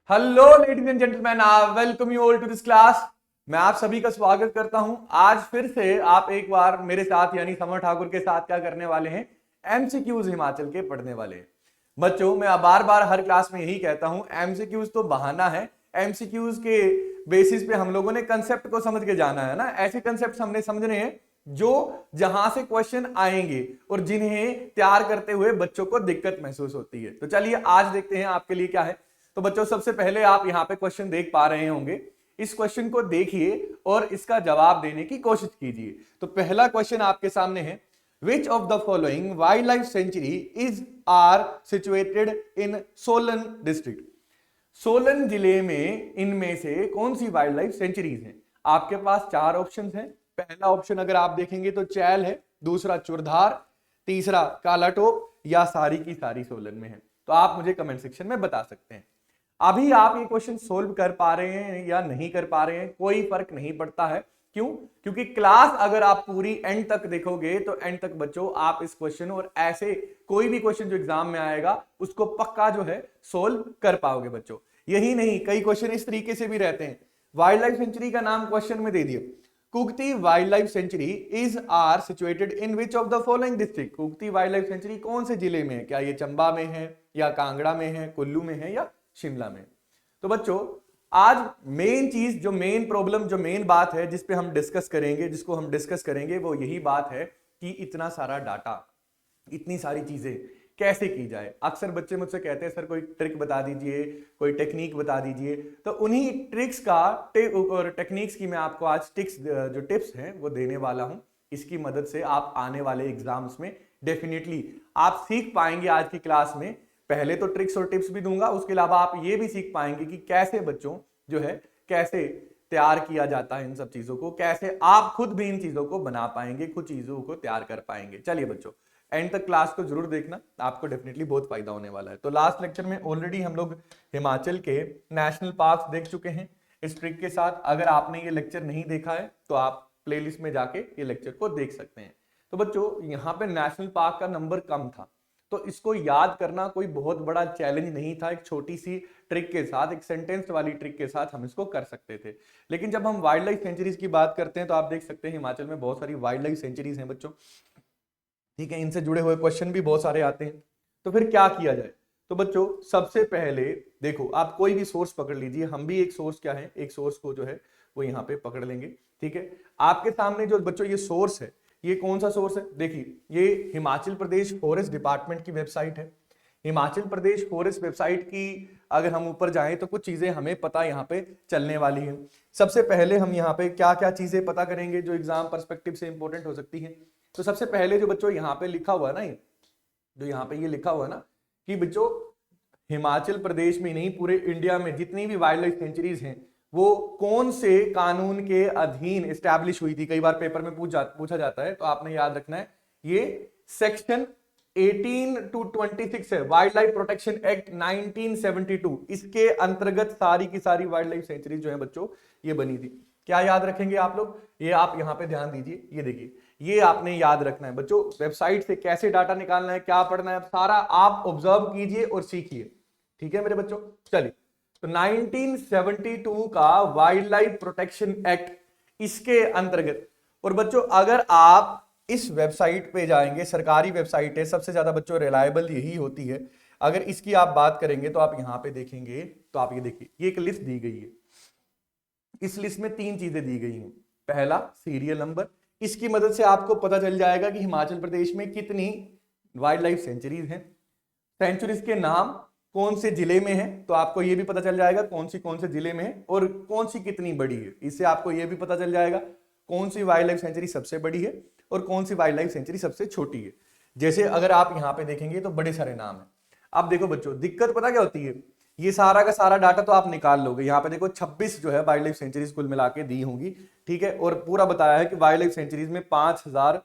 Hello ladies and gentleman, welcome you all to this class. मैं आप सभी का स्वागत करता हूं। आज फिर से आप एक बार मेरे साथ यानी समर ठाकुर के साथ क्या करने वाले हैं, एमसीक्यूज हिमाचल के पढ़ने वाले हैं। बच्चों, मैं बार बार हर क्लास में यही कहता हूं, एमसीक्यूज तो बहाना है। एमसीक्यूज के बेसिस पे हम लोगों ने कंसेप्ट को समझ के जाना है ना। ऐसे कंसेप्ट हमने समझने हैं जो जहां से क्वेश्चन आएंगे और जिन्हें तैयार करते हुए बच्चों को दिक्कत महसूस होती है। तो चलिए आज देखते हैं आपके लिए क्या है। तो बच्चों, सबसे पहले आप यहां पे क्वेश्चन देख पा रहे होंगे। इस क्वेश्चन को देखिए और इसका जवाब देने की कोशिश कीजिए। तो पहला क्वेश्चन आपके सामने है, which of the following wildlife sanctuary is are situated in Solan district. Solan जिले में इनमें से कौन सी वाइल्ड लाइफ सेंचुरीज हैं? आपके पास चार ऑप्शन हैं। पहला ऑप्शन अगर आप देखेंगे तो चैल है, दूसरा चुरधार, तीसरा कालाटोप या सारी की सारी सोलन में है। तो आप मुझे कमेंट सेक्शन में बता सकते हैं। अभी आप ये क्वेश्चन सोल्व कर पा रहे हैं या नहीं कर पा रहे हैं, कोई फर्क नहीं पड़ता है। क्यों? क्योंकि क्लास अगर आप पूरी एंड तक देखोगे तो एंड तक बच्चों आप इस क्वेश्चन और ऐसे कोई भी क्वेश्चन जो एग्जाम में आएगा उसको पक्का जो है सोल्व कर पाओगे बच्चों। यही नहीं, कई क्वेश्चन इस तरीके से भी रहते हैं। वाइल्ड लाइफ सेंचुरी का नाम क्वेश्चन में दे दिया, Kugti wildlife sanctuary is are situated in which of the following district. Kugti wildlife sanctuary कौन से जिले में है? क्या ये चंबा में है या कांगड़ा में है, कुल्लू में है या शिमला में? तो बच्चों, आज मेन चीज, जो मेन प्रॉब्लम, जो मेन बात है जिस पे हम डिस्कस करेंगे, जिसको हम डिस्कस करेंगे, वो यही बात है कि इतना सारा डाटा, इतनी सारी चीजें कैसे की जाए। अक्सर बच्चे मुझसे कहते हैं सर कोई ट्रिक बता दीजिए, कोई टेक्निक बता दीजिए। तो उन्हीं ट्रिक्स का और टेक्निक्स की मैं आपको आज जो टिप्स हैं वो देने वाला हूं। इसकी मदद से आप आने वाले एग्जाम्स में डेफिनेटली आप सीख पाएंगे। आज की क्लास में पहले तो ट्रिक्स और टिप्स भी दूंगा, उसके अलावा आप ये भी सीख पाएंगे कि कैसे बच्चों जो है कैसे तैयार किया जाता है इन सब चीजों को, कैसे आप खुद भी इन चीजों को बना पाएंगे, खुद चीजों को तैयार कर पाएंगे। चलिए बच्चों, एंड तक क्लास को जरूर देखना, आपको डेफिनेटली बहुत फायदा होने वाला है। तो लास्ट लेक्चर में ऑलरेडी हम लोग हिमाचल के नेशनल पार्क देख चुके हैं इस ट्रिक के साथ। अगर आपने ये लेक्चर नहीं देखा है तो आप प्लेलिस्ट में जाके ये लेक्चर को देख सकते हैं। तो बच्चों, यहाँ पे नेशनल पार्क का नंबर कम था, तो इसको याद करना कोई बहुत बड़ा चैलेंज नहीं था। एक छोटी सी ट्रिक के साथ, एक सेंटेंस वाली ट्रिक के साथ हम इसको कर सकते थे। लेकिन जब हम वाइल्ड लाइफ सेंचुरीज की बात करते हैं तो आप देख सकते हैं हिमाचल में बहुत सारी वाइल्ड लाइफ सेंचुरीज हैं बच्चों। ठीक है, इनसे जुड़े हुए क्वेश्चन भी बहुत सारे आते हैं। तो फिर क्या किया जाए? तो बच्चों, सबसे पहले देखो, आप कोई भी सोर्स पकड़ लीजिए। हम भी एक सोर्स क्या है, एक सोर्स को जो है वो यहाँ पे पकड़ लेंगे। ठीक है, आपके सामने जो बच्चों ये सोर्स है, ये कौन सा सोर्स है? देखिए, ये हिमाचल प्रदेश फॉरेस्ट डिपार्टमेंट की वेबसाइट है। हिमाचल प्रदेश फॉरेस्ट वेबसाइट की अगर हम ऊपर जाएं तो कुछ चीजें हमें पता यहाँ पे चलने वाली है। सबसे पहले हम यहाँ पे क्या क्या चीजें पता करेंगे जो एग्जाम पर्सपेक्टिव से इंपॉर्टेंट हो सकती है। तो सबसे पहले जो बच्चों यहाँ पे लिखा हुआ है ना, जो यहाँ पे ये लिखा हुआ है ना कि बच्चों हिमाचल प्रदेश में नहीं, पूरे इंडिया में जितनी भी वाइल्ड लाइफ सेंचुरीज हैं वो कौन से कानून के अधीन एस्टैब्लिश हुई थी। कई बार पेपर में पूछा जाता है, तो आपने याद रखना है ये सेक्शन 18 टू 26 है, वाइल्ड लाइफ प्रोटेक्शन एक्ट 1972। इसके अंतर्गत सारी की सारी वाइल्ड लाइफ सेंचुरी जो है बच्चों ये बनी थी। क्या याद रखेंगे आप लोग? ये आप यहाँ पे ध्यान दीजिए, ये देखिए, ये आपने याद रखना है बच्चों। वेबसाइट से कैसे डाटा निकालना है, क्या पढ़ना है, सारा आप ऑब्जर्व कीजिए और सीखिए। ठीक है मेरे बच्चों, चलिए। तो 1972 का वाइल्ड लाइफ प्रोटेक्शन एक्ट, इसके अंतर्गत। और बच्चों अगर आप इस वेबसाइट पे जाएंगे, सरकारी वेबसाइट है, सबसे ज्यादा बच्चों रिलायबल यही होती है। अगर इसकी आप बात करेंगे तो आप यहां पे देखेंगे तो आप ये देखिए, ये एक लिस्ट दी गई है। इस लिस्ट में तीन चीजें दी गई हैं। पहला सीरियल नंबर, इसकी मदद से आपको पता चल जाएगा कि हिमाचल प्रदेश में कितनी वाइल्ड लाइफ सेंचुरीज हैं। सेंचुरीज के नाम कौन से जिले में है, तो आपको यह भी पता चल जाएगा कौन से जिले में है और कौन सी कितनी बड़ी है। इससे आपको यह भी पता चल जाएगा कौन सी वाइल्ड लाइफ सेंचुरी सबसे बड़ी है और कौन सी वाइल्ड लाइफ सेंचुरी सबसे छोटी है। जैसे अगर आप यहां पे देखेंगे तो बड़े सारे नाम है। अब देखो बच्चों, दिक्कत पता क्या होती है, ये सारा का सारा डाटा तो आप निकाल लोगे। यहाँ पे देखो 26 जो है वाइल्ड लाइफ सेंचुरीज कुल मिला के दी होंगी। ठीक है, और पूरा बताया है कि वाइल्ड लाइफ सेंचुरीज में 5000,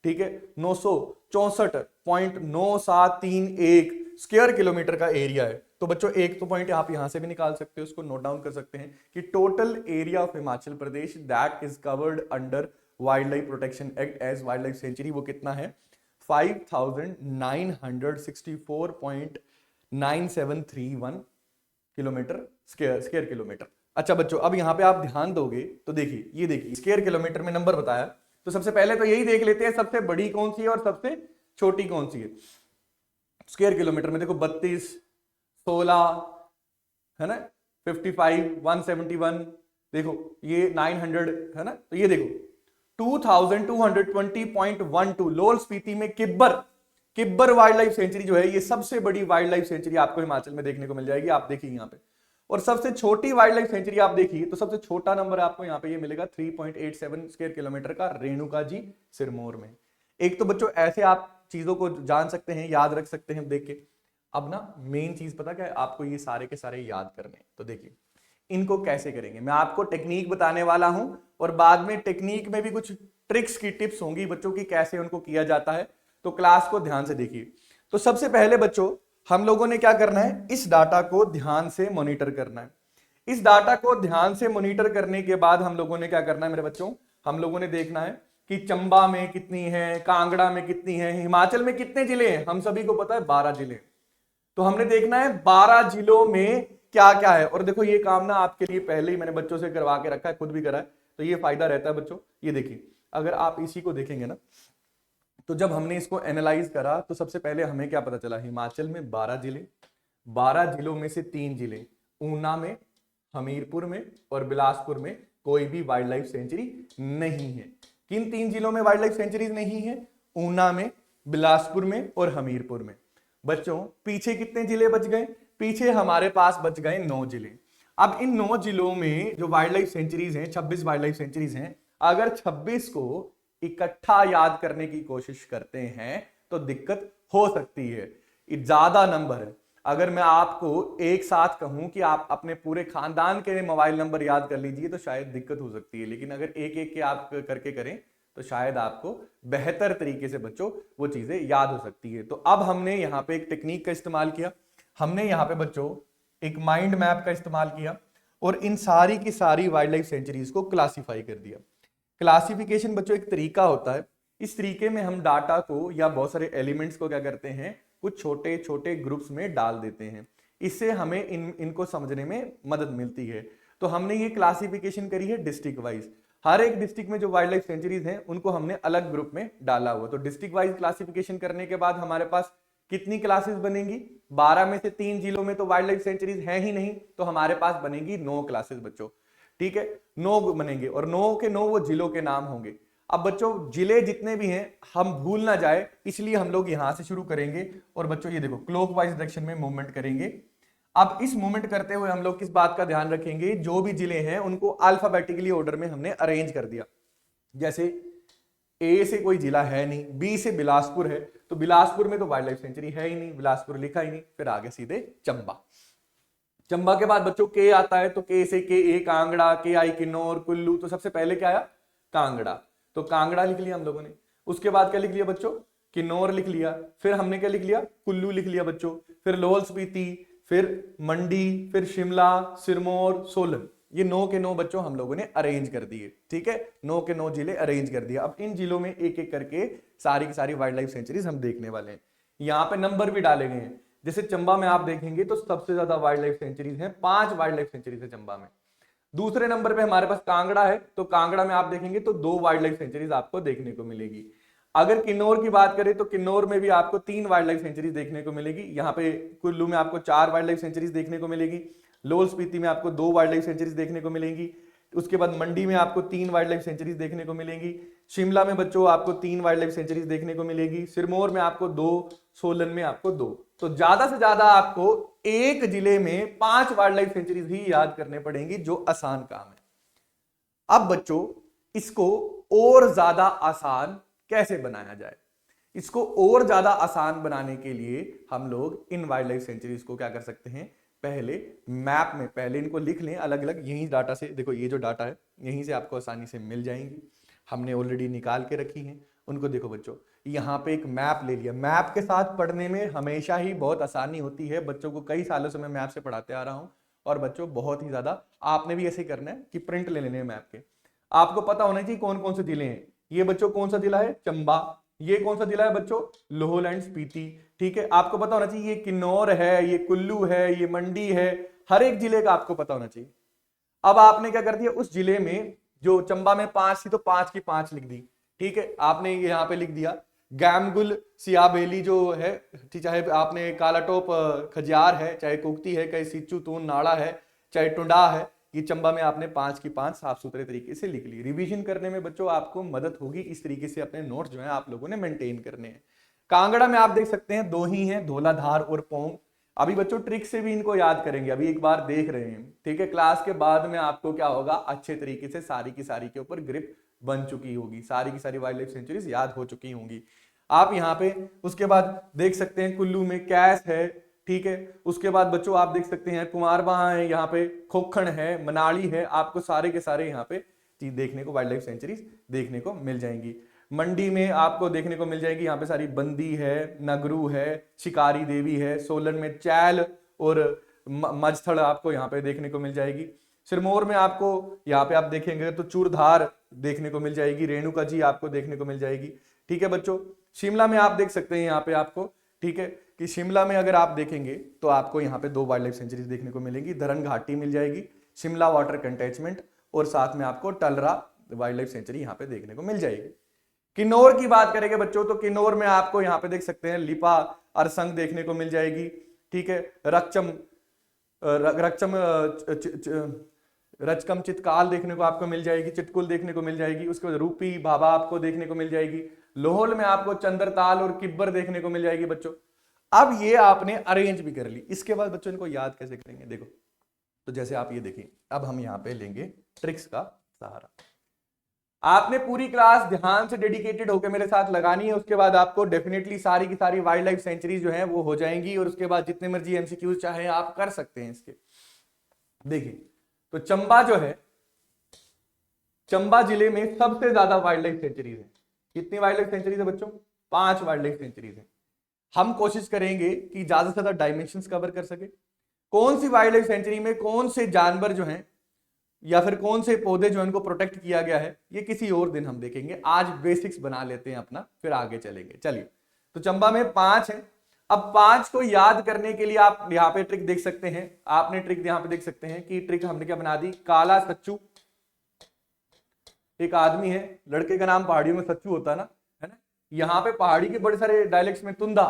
ठीक है, 964.9731 स्क्वायर किलोमीटर का एरिया है। तो बच्चों एक तो पॉइंट आप यहां से भी निकाल सकते हो, उसको नोट डाउन कर सकते हैं कि total area of Himachal Pradesh that is covered under wildlife protection act as wildlife sanctuary, वो कितना है? 5964.9731 किलोमीटर स्क्वायर किलोमीटर। अच्छा बच्चों, अब यहाँ पे आप ध्यान दोगे तो देखिए, ये देखिए स्क्वायर किलोमीटर में नंबर बताया, तो सबसे पहले तो यही देख लेते हैं सबसे बड़ी कौन सी है और सबसे छोटी कौन सी है। स्क्वायर किलोमीटर में देखो 32, 16 है ना, 55, 171, देखो ये 900 है ना, तो ये देखो 2220.12 लोअर स्पीति में किब्बर वाइल्ड लाइफ सेंचुरी जो है, ये सबसे बड़ी वाइल्ड लाइफ सेंचुरी आपको हिमाचल में देखने को मिल जाएगी। आप देखिए यहाँ पे, और सबसे छोटी वाइल्ड लाइफ सेंचुरी आप देखिए तो सबसे छोटा नंबर आपको यहाँ पे ये मिलेगा 3.87 स्क्वायर किलोमीटर का, रेणुका जी सिरमौर में। एक तो बच्चों ऐसे आप चीजों को जान सकते हैं, याद रख सकते हैं देख के। अब ना मेन चीज पता क्या है आपको, ये सारे के सारे याद करने। तो देखिए इनको कैसे करेंगे, मैं आपको टेक्निक बताने वाला हूं, और बाद में टेक्निक में भी कुछ ट्रिक्स की टिप्स होंगी बच्चों की, कैसे उनको किया जाता है। तो क्लास को ध्यान से देखिए। तो सबसे पहले बच्चों हम लोगों ने क्या करना है, इस डाटा को ध्यान से मॉनिटर करना है। इस डाटा को ध्यान से मॉनिटर करने के बाद हम लोगों ने क्या करना है मेरे बच्चों, हम लोगों ने देखना है कि चंबा में कितनी है, कांगड़ा में कितनी है, हिमाचल में कितने जिले हैं। हम सभी को पता है 12 जिले। तो हमने देखना है 12 जिलों में क्या क्या है। और देखो ये काम ना आपके लिए पहले ही मैंने बच्चों से करवा के रखा है, खुद भी करा है, तो ये फायदा रहता है बच्चों। ये देखिए अगर आप इसी को देखेंगे ना, तो जब हमने इसको एनालाइज करा तो सबसे पहले हमें क्या पता चला, हिमाचल में 12 जिले, 12 जिलों में से 3 जिले, ऊना में, हमीरपुर में और बिलासपुर में कोई भी वाइल्ड लाइफ सेंचुरी नहीं है। किन 3 जिलों में वाइल्ड लाइफ सेंचुरीज नहीं है, ऊना में, बिलासपुर में और हमीरपुर में। बच्चों पीछे कितने जिले बच गए, पीछे हमारे पास बच गए 9 जिले। अब इन 9 जिलों में जो वाइल्ड लाइफ सेंचुरीज हैं, 26 वाइल्ड लाइफ सेंचुरीज हैं, अगर 26 को इकट्ठा याद करने की कोशिश करते हैं तो दिक्कत हो सकती है। ज्यादा नंबर है। अगर मैं आपको एक साथ कहूं कि आप अपने पूरे खानदान के मोबाइल नंबर याद कर लीजिए तो शायद दिक्कत हो सकती है, लेकिन अगर एक एक के आप करके करें तो शायद आपको बेहतर तरीके से बच्चों वो चीजें याद हो सकती है। तो अब हमने यहाँ पे एक टेक्निक का इस्तेमाल किया, हमने यहाँ पे बच्चों एक माइंड मैप का इस्तेमाल किया और इन सारी की सारी वाइल्ड लाइफ सेंचुरीज को क्लासिफाई कर दिया। क्लासिफिकेशन बच्चों एक तरीका होता है, इस तरीके में हम डाटा को या बहुत सारे एलिमेंट्स को क्या करते हैं, कुछ छोटे छोटे ग्रुप्स में डाल देते हैं। इससे हमें इनको समझने में मदद मिलती है। तो हमने ये क्लासिफिकेशन करी है डिस्ट्रिक्ट वाइज। हर एक डिस्ट्रिक्ट में जो वाइल्ड लाइफ सेंचुरीज हैं उनको हमने अलग ग्रुप में डाला हुआ। तो डिस्ट्रिक्ट वाइज क्लासिफिकेशन करने के बाद हमारे पास कितनी क्लासेस बनेंगी, 12 में से 3 जिलों में तो वाइल्ड लाइफ सेंचुरीज है ही नहीं, तो हमारे पास बनेंगी 9 क्लासेस बच्चों। ठीक है, 9 बनेंगे और 9 के 9 वो जिलों के नाम होंगे। अब बच्चों जिले जितने भी हैं हम भूल ना जाए, इसलिए हम लोग यहां से शुरू करेंगे। और बच्चों ये देखो क्लॉकवाइज डायरेक्शन में मूवमेंट करेंगे। अब इस मूवमेंट करते हुए हम लोग किस बात का ध्यान रखेंगे, जो भी जिले हैं उनको अल्फाबेटिकली ऑर्डर में हमने अरेंज कर दिया। जैसे ए से कोई जिला है नहीं, बी से बिलासपुर है, तो बिलासपुर में तो वाइल्ड लाइफ सेंचुरी है ही नहीं, बिलासपुर लिखा ही नहीं। फिर आगे सीधे चंबा, चंबा के बाद बच्चों के आता है, तो के से के ए कांगड़ा, के आई किन्नौर, कुल्लू। तो सबसे पहले क्या आया, कांगड़ा, तो कांगड़ा लिख लिया हम लोगों ने। उसके बाद क्या लिख लिया बच्चों, किन्नौर लिख लिया। फिर हमने क्या लिख लिया, कुल्लू लिख लिया बच्चों। फिर लाहौल स्पीति, फिर मंडी, फिर शिमला, सिरमौर, सोलन। ये 9 के 9 बच्चों हम लोगों ने अरेंज कर दिए। ठीक है, 9 के 9 जिले अरेंज कर दिया। अब इन जिलों में एक एक करके सारी की सारी वाइल्ड लाइफ सेंचुरीज हम देखने वाले हैं। यहाँ पे नंबर भी डाले गए हैं। जैसे चंबा में आप देखेंगे तो सबसे ज्यादा वाइल्ड लाइफ सेंचुरीज हैं, 5 वाइल्ड लाइफ सेंचुरीज है चंबा में। दूसरे नंबर पे हमारे पास कांगड़ा है, तो कांगड़ा में आप देखेंगे तो 2 वाइल्ड लाइफ सेंचुरीज आपको देखने को मिलेगी। अगर किन्नौर की बात करें तो किन्नौर में भी आपको 3 वाइल्ड लाइफ सेंचुरीज देखने को मिलेगी। यहाँ पे कुल्लू में आपको 4 वाइल्ड लाइफ सेंचुरीज देखने को मिलेगी। लाहौल स्पीति में आपको 2 वाइल्ड लाइफ सेंचुरीज देखने को मिलेंगी। उसके बाद मंडी में आपको 3 वाइल्ड लाइफ सेंचुरीज देखने को मिलेंगी। शिमला में बच्चों आपको 3 वाइल्ड लाइफ सेंचुरीज देखने को मिलेगी। सिरमौर में आपको 2, सोलन में आपको 2। तो ज्यादा से ज्यादा आपको एक जिले में 5 वाइल्ड लाइफ सेंचुरीज ही याद करने पड़ेंगी, जो आसान काम है। अब बच्चों इसको और ज्यादा आसान कैसे बनाया जाए, इसको और ज्यादा आसान बनाने के लिए हम लोग इन वाइल्ड लाइफ सेंचुरीज को क्या कर सकते हैं, पहले मैप में पहले इनको लिख लें अलग अलग। यहीं डाटा से देखो, ये जो डाटा है यहीं से आपको आसानी से मिल जाएंगी, हमने ऑलरेडी निकाल के रखी हैं उनको। देखो बच्चों यहाँ पे एक मैप ले लिया। मैप के साथ पढ़ने में हमेशा ही बहुत आसानी होती है। बच्चों को कई सालों से मैं मैप से पढ़ाते आ रहा हूँ, और बच्चों बहुत ही ज्यादा आपने भी ऐसे करना है कि प्रिंट ले लेने मैप के। आपको पता होना चाहिए कौन कौन से जिले हैं। ये बच्चों कौन सा जिला है, चंबा। ये कौन सा जिला है बच्चों, लाहौल एंड स्पीति। ठीक है, आपको पता होना चाहिए ये किन्नौर है, ये कुल्लू है, ये मंडी है, हर एक जिले का आपको पता होना चाहिए। अब आपने क्या कर दिया, उस जिले में जो चंबा में 5 थी तो 5 की 5 लिख दी, ठीक है। आपने यहाँ पे लिख दिया गैमगुल सियाबेली जो है, चाहे आपने कालाटोप खजियार है, चाहे कुक्ति है, चाहे सिच्चू तून नाड़ा है, चाहे टुंडा है, ये चंबा में आपने 5 की 5 साफ सुथरे तरीके से लिख ली। रिवीजन करने में बच्चों आपको मदद होगी, इस तरीके से अपने नोट्स जो है आप लोगों ने मेंटेन करने हैं। कांगड़ा में आप देख सकते हैं 2 ही हैं, धौलाधार और पोंग। अभी बच्चों ट्रिक से भी इनको याद करेंगे, अभी एक बार देख रहे हैं, ठीक है। क्लास के बाद में आपको क्या होगा, अच्छे तरीके से सारी की सारी के ऊपर ग्रिप बन चुकी होगी, सारी की सारी वाइल्ड लाइफ सेंचुरीज याद हो चुकी होंगी आप यहाँ पे। उसके बाद देख सकते हैं कुल्लू में कैस है, ठीक है। उसके बाद बच्चों आप देख सकते हैं कुमारवां है, यहाँ पे खोखण है, मनाली है, आपको सारे के सारे यहाँ पे चीज देखने को, वाइल्ड लाइफ सेंचुरीज देखने को मिल जाएंगी। मंडी में आपको देखने को मिल जाएगी, यहाँ पे सारी बंदी है, नगरू है, शिकारी देवी है। सोलन में चैल और मजथड़ आपको यहाँ पे देखने को मिल जाएगी। सिरमौर में आपको यहाँ पे आप देखेंगे तो चूरधार देखने को मिल जाएगी, रेणुका जी आपको देखने को मिल जाएगी, ठीक है बच्चों। शिमला में आप देख सकते हैं यहाँ पे आपको, ठीक है, कि शिमला में अगर आप देखेंगे तो आपको यहाँ पे 2 वाइल्ड लाइफ सेंचुरीज देखने को मिलेंगी, धरन घाटी मिल जाएगी, शिमला वाटर कंटेचमेंट, और साथ में आपको टलरा वाइल्ड लाइफ सेंचुरी यहाँ पे देखने को मिल जाएगी। किन्नौर की बात करेंगे बच्चों तो किन्नौर में आपको यहाँ पे देख सकते हैं लिपा अरसंग देखने को मिल जाएगी, ठीक है। रचकम चितकाल देखने को आपको मिल जाएगी, चिटकुल देखने को मिल जाएगी। उसके बाद रूपी भाभा आपको देखने को मिल जाएगी। लोहल में आपको चंद्रताल और किब्बर देखने को मिल जाएगी बच्चों। अब ये आपने अरेंज भी कर ली, इसके बाद बच्चों इनको याद कैसे करेंगे, देखो। तो जैसे आप ये देखिए, अब हम यहाँ पे लेंगे ट्रिक्स का सहारा। आपने पूरी क्लास ध्यान से डेडिकेटेड होकर मेरे साथ लगानी है, उसके बाद आपको डेफिनेटली सारी की सारी वाइल्ड लाइफ सेंचुरी जो है वो हो जाएंगी, और उसके बाद जितने मर्जी एमसीक्यूज चाहे आप कर सकते हैं इसके। देखिए तो चंबा जो है, चंबा जिले में सबसे ज्यादा वाइल्ड लाइफ सेंचुरीज है। कितनी वाइल्ड लाइफ सेंचुरीज है बच्चों? 5 वाइल्ड लाइफ सेंचुरीज है। हम कोशिश करेंगे कि ज्यादा से ज्यादा डायमेंशंस कवर कर सके। कौन सी वाइल्ड लाइफ सेंचुरी में कौन से जानवर जो हैं या फिर कौन से पौधे जो इनको प्रोटेक्ट किया गया है, ये किसी और दिन हम देखेंगे। आज बेसिक्स बना लेते हैं अपना, फिर आगे चलेंगे। चलिए, तो चंबा में 5 है। अब 5 को याद करने के लिए आप यहाँ पे ट्रिक देख सकते हैं। आपने ट्रिक यहाँ पे देख सकते हैं कि ट्रिक हमने क्या बना दी, काला सच्चू एक आदमी है, लड़के का नाम पहाड़ियों में सच्चू होता है ना। यहाँ पे पहाड़ी के बड़े सारे डायलेक्ट्स में तुंदा,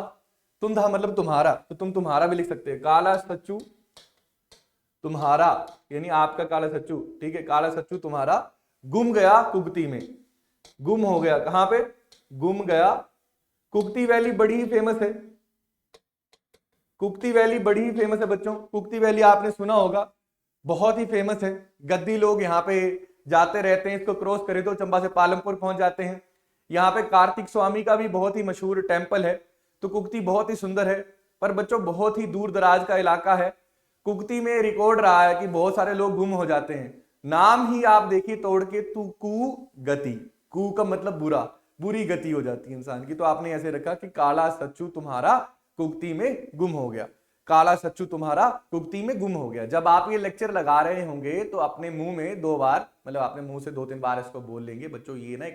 तुंदा मतलब तुम्हारा, तो तुम तुम्हारा भी लिख सकते हैं। काला सच्चू तुम्हारा, यानी आपका काला सच्चू, ठीक है। काला सच्चू तुम्हारा गुम गया कुगती में, गुम हो गया, कहां पे? गुम गया। कुगती वैली बड़ी ही फेमस है, कुगती वैली बड़ी ही फेमस है बच्चों। कुगती वैली आपने सुना होगा, बहुत ही फेमस है। गद्दी लोग यहाँ पे जाते रहते हैं, इसको क्रॉस करें तो चंबा से पालमपुर पहुंच जाते हैं। यहाँ पे कार्तिक स्वामी का भी बहुत ही मशहूर टेम्पल है। तो कुगती बहुत ही सुंदर है, पर बच्चों बहुत ही दूर दराज का इलाका है। कुगती में रिकॉर्ड रहा है कि बहुत सारे लोग गुम हो जाते हैं। नाम ही आप देखिए तोड़ के, तू कु गति, कु का मतलब बुरा, बुरी गति हो जाती है इंसान की। तो आपने ऐसे रखा कि काला सच्चू तुम्हारा कुगती में गुम हो गया, काला सच्चू तुम्हारा कुगती में गुम हो गया। जब आप ये लेक्चर लगा रहे होंगे तो अपने मुंह में 2 बार, मतलब अपने मुंह से 2-3 बार इसको बोल लेंगे बच्चों। ये ना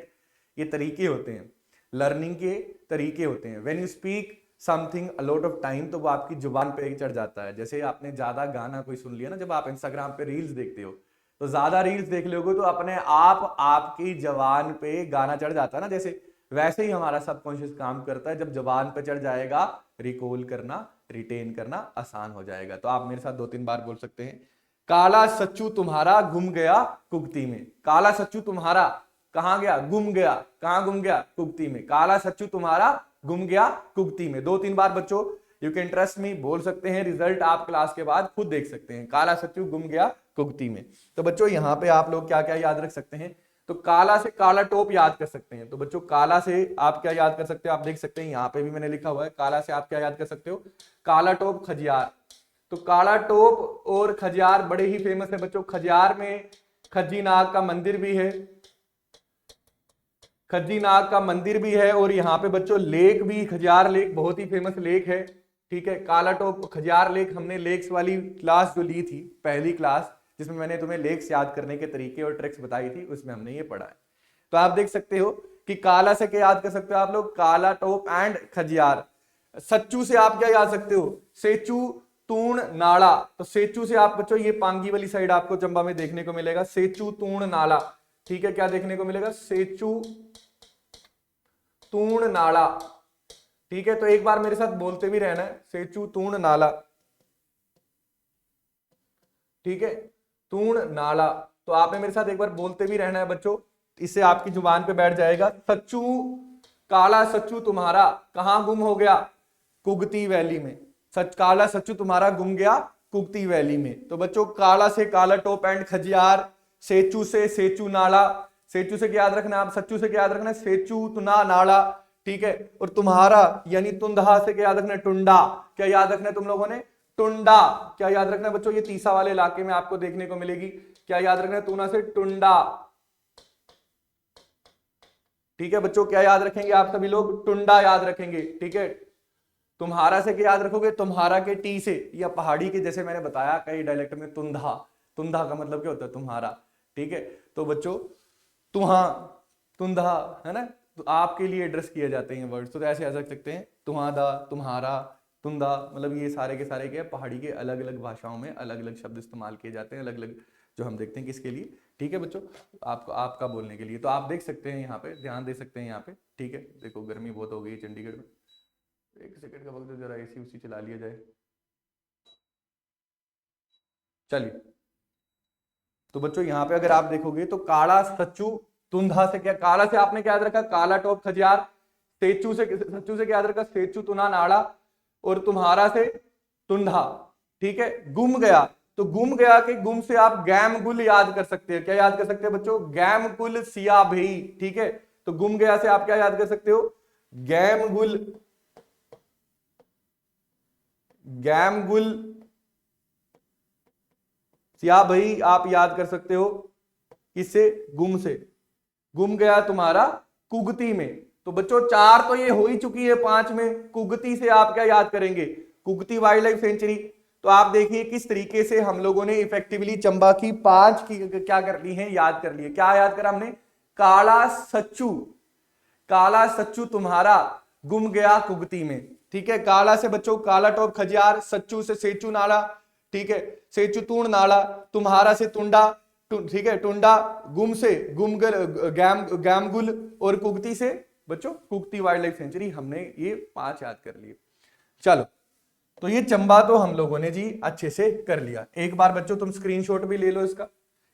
ये तरीके होते हैं, लर्निंग के तरीके होते हैं। When you speak something a lot of time, तो वो आपकी जुबान पे चढ़ जाता है। जैसे आपने ज्यादा गाना कोई सुन लिया ना, जब आप इंस्टाग्राम पे रील्स देखते हो तो ज्यादा रील्स देख लोगे तो अपने आप आपकी जबान पे गाना चढ़ जाता है ना, जैसे वैसे ही हमारा सबकॉन्शियस काम करता है। जब जबान पे चढ़ जाएगा, रिकॉल करना, रिटेन करना आसान हो जाएगा। तो आप मेरे साथ 2-3 बार बोल सकते हैं, काला सच्चू तुम्हारा गुम गया कुगती में। काला सच्चू तुम्हारा कहां गया? गुम गया। कहां गुम गया? कुगती में। काला सच्चू तुम्हारा गुम गया कुगती में। 2-3 बार बच्चों यू कैन ट्रस्ट मी बोल सकते हैं। रिजल्ट आप क्लास के बाद खुद देख सकते हैं। काला सच्चू गुम गया कुगती में। तो बच्चों यहाँ पे आप लोग क्या क्या याद रख सकते हैं? तो काला से काला टोप याद कर सकते हैं। तो बच्चों काला से आप क्या याद कर सकते हो? आप देख सकते हैं यहाँ पे भी मैंने लिखा हुआ है। काला से आप क्या याद कर सकते हो? काला टोप खजियार। तो काला टोप और खजियार बड़े ही फेमस है बच्चों। खजियार में खज्जी नाग का मंदिर भी है, खज्जी नाग का मंदिर भी है। और यहाँ पे बच्चों लेक भी, खजियार लेक बहुत ही फेमस लेक है, ठीक है। काला टोप खजियार लेक, हमने लेक्स वाली क्लास जो ली थी, पहली क्लास जिसमें मैंने तुम्हें लेक्स याद करने के तरीके और ट्रिक्स बताई थी, उसमें हमने ये पढ़ा है। तो आप देख सकते हो कि काला से क्या याद कर सकते हो आप लोग? काला टोप एंड खजियार। सच्चू से आप क्या याद सकते हो? सेचू तूण नाला, तो सेचू से आप बच्चों ये पांगी वाली साइड आपको चंबा में देखने को मिलेगा, सेचू तूण नाला। ठीक है, क्या देखने को मिलेगा? सेचू तूण नाला। ठीक है, तो एक बार मेरे साथ बोलते भी रहना है, सेचू तूण नाला। ठीक है, तूण नाला, तो आपने मेरे साथ एक बार बोलते भी रहना है बच्चों, इससे आपकी जुबान पे बैठ जाएगा। सच्चू, काला सच्चू तुम्हारा कहां गुम हो गया? कुगती वैली में। सच काला सच्चू तुम्हारा गुम गया कुगती वैली में। तो बच्चों काला से काला टोप एंड खजियार, सेचू से सेचू नाला, सेचू से क्या याद रखना है आप? सच्चू से क्या याद रखना है? सेचू तुना नाला। ठीक है, और तुम्हारा यानी तुंदहा से क्या याद रखना है? टुंडा। क्या याद रखना है तुम लोगों ने? टुंडा। क्या याद रखना है बच्चों? ये तीसा वाले इलाके में आपको देखने को मिलेगी। क्या याद रखना है? तूना से टुंडा। ठीक है बच्चों, क्या याद रखेंगे आप सभी लोग? टुंडा याद रखेंगे। ठीक है, तुम्हारा से क्या याद रखोगे? तुम्हारा के टी से, या पहाड़ी के जैसे मैंने बताया कई डायलेक्ट में तुंधा, तुंधा का मतलब क्या होता है? तुम्हारा। ठीक है, तो बच्चों तुहा, तुंधा, है ना, तो आपके लिए एड्रेस किए जाते हैं वर्ड्स, तो ऐसे याद रख सकते हैं, तुम्हादा, तुम्हारा, तुंदा, मतलब ये सारे के सारे क्या पहाड़ी के अलग अलग भाषाओं में अलग अलग शब्द इस्तेमाल किए जाते हैं, अलग अलग जो हम देखते हैं किसके लिए। ठीक है बच्चों, आपको आपका बोलने के लिए, तो आप देख सकते हैं यहाँ पे, ध्यान दे सकते हैं यहाँ पे। ठीक है, देखो गर्मी बहुत हो गई चंडीगढ़ में, एक सेकंड का वक्त, जरा एसी उसी चला लिया जाए। चलिए, तो बच्चों यहाँ पे अगर आप देखोगे तो काला सच्चू तुंधा से क्या, काला से आपने क्या याद रखा? काला टॉप खजियार। सेचू से, सच्चू से क्या याद रखा? सेचू तुना नाड़ा। और तुम्हारा से तुंधा। ठीक है, गुम गया, तो गुम गया के गुम से आप गैम गुल याद कर सकते हैं। क्या याद कर सकते हैं बच्चों? गैम गुल सिया भई। ठीक है, तो गुम गया से आप क्या याद कर सकते हो? गैम गुल, गैम गुल सिया भई आप याद कर सकते हो। किससे? गुम से। गुम गया तुम्हारा कुगती में। तो बच्चों 4 तो ये हो ही चुकी है, 5 में कुगती से आप क्या याद करेंगे? Kugti wildlife century. तो आप देखिए किस तरीके से हम लोगों ने इफेक्टिवली चंबा की 5 की क्या कर ली है? याद कर ली है। क्या याद करा हमने? काला सच्चू, काला सच्चू तुम्हारा गुम गया कुगती में। ठीक है, काला से बच्चों काला टॉप खजियार, सच्चू से सेचू नाला। ठीक है, सेचू तूण नाला, तुम्हारा से तुंडा। ठीक है, टुंडा, गुम से गुमगर गैमगुल, और कुगती से बच्चों कुगती वाइल्ड लाइफ सेंचुरी। हमने ये 5 याद कर लिए। चलो, तो ये चंबा तो हम लोगों ने जी अच्छे से कर लिया। एक बार बच्चों तुम स्क्रीनशॉट भी ले लो, इसका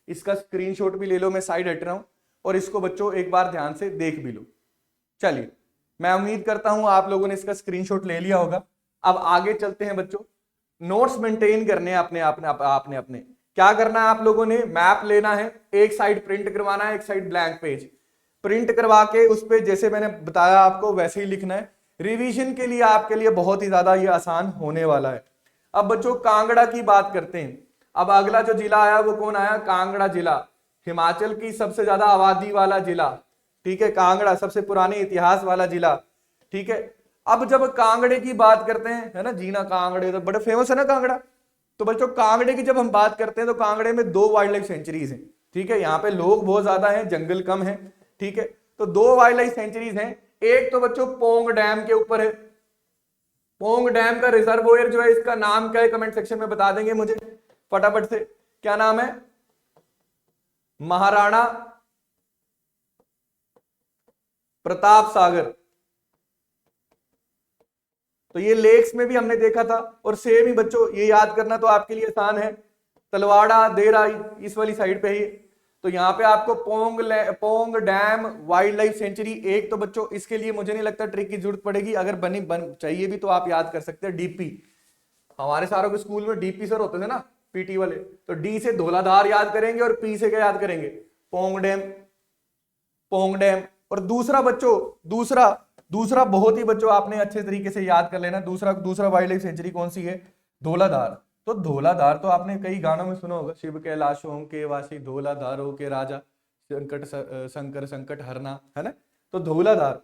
इसका स्क्रीनशॉट भी ले लो, मैं साइड हट रहा हूं, और इसको बच्चों एक बार ध्यान से देख भी लो। चलिए, मैं उम्मीद करता हूं आप लोगों ने इसका स्क्रीनशॉट ले लिया होगा। अब आगे चलते हैं बच्चों, नोट्स मेंटेन करने हैं अपने आपने अपने क्या करना है आप लोगों ने? मैप लेना है, एक साइड प्रिंट करवाना है, एक साइड ब्लैंक पेज प्रिंट करवा के उस पे जैसे मैंने बताया आपको वैसे ही लिखना है। रिवीजन के लिए आपके लिए बहुत ही ज्यादा ये आसान होने वाला है। अब बच्चों कांगड़ा की बात करते हैं। अब अगला जो जिला आया वो कौन आया? कांगड़ा जिला, हिमाचल की सबसे ज्यादा आबादी वाला जिला। ठीक है, कांगड़ा सबसे पुराने इतिहास वाला जिला। ठीक है, अब जब कांगड़े की बात करते हैं, है ना, जीना कांगड़े तो बड़े फेमस है ना कांगड़ा। तो बच्चों कांगड़े की जब हम बात करते हैं तो कांगड़े में 2 वाइल्ड लाइफ सेंचुरीज हैं। ठीक है, यहाँ पे लोग बहुत ज्यादा हैं, जंगल कम है। ठीक है, तो 2 वाइल्ड लाइफ सेंचुरीज हैं। एक तो बच्चों पोंग डैम के ऊपर है। पोंग डैम का रिजर्वोयर जो है, इसका नाम क्या है? कमेंट सेक्शन में बता देंगे मुझे फटाफट से। क्या नाम है? महाराणा प्रताप सागर। तो ये लेक्स में भी हमने देखा था। और सेम ही बच्चों ये याद करना तो आपके लिए आसान है, तलवाड़ा देरा इस वाली साइड पे ही। तो यहाँ पे आपको Pong dam wild life sanctuary. एक तो बच्चों इसके लिए मुझे नहीं लगता ट्रिक की जरूरत पड़ेगी, अगर बन चाहिए भी तो आप याद कर सकते हैं डीपी। हमारे सारों के स्कूल में डीपी सर होते थे ना, पीटी वाले। तो डी से धौलाधार याद करेंगे और पी से क्या याद करेंगे? Pong dam, Pong dam. और दूसरा बच्चों, दूसरा बहुत ही बच्चों आपने अच्छे तरीके से याद कर लेना। दूसरा वाइल्ड लाइफ सेंचुरी कौन सी है? धौलाधार। तो धौलाधार तो आपने कई गानों में सुना होगा, शिव कैलाशों के वासी धौलाधारों के राजा, शंकर संकट हरना, है ना। तो धौलाधार,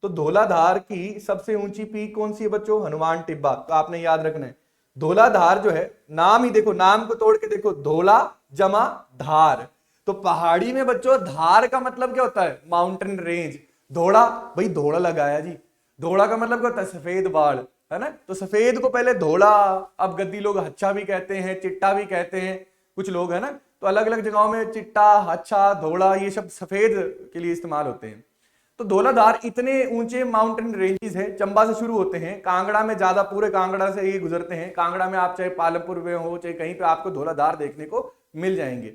तो धौलाधार की सबसे ऊंची पीक कौन सी है बच्चों? हनुमान टिब्बा। तो आपने याद रखना है धौलाधार जो है, नाम ही देखो, नाम को तोड़ के देखो, धौला जमा धार। तो पहाड़ी में बच्चों धार का मतलब क्या होता है? Mountain range. धौड़ा, भाई धौड़ा लगाया जी, धौड़ा का मतलब क्या होता है? सफेद बाल, है ना। तो सफेद को पहले धोला, अब गद्दी लोग हच्छा भी कहते हैं, चिट्टा भी कहते हैं कुछ लोग, है ना। तो अलग अलग जगहों में चिट्टा, हच्छा, धोला ये शब्द सफेद के लिए इस्तेमाल होते हैं। तो धौलाधार इतने ऊंचे माउंटेन रेंजेस हैं, चंबा से शुरू होते हैं, कांगड़ा में ज्यादा, पूरे कांगड़ा से ये गुजरते हैं। कांगड़ा में आप चाहे पालमपुर में हो चाहे कहीं पे आपको धौलाधार देखने को मिल जाएंगे।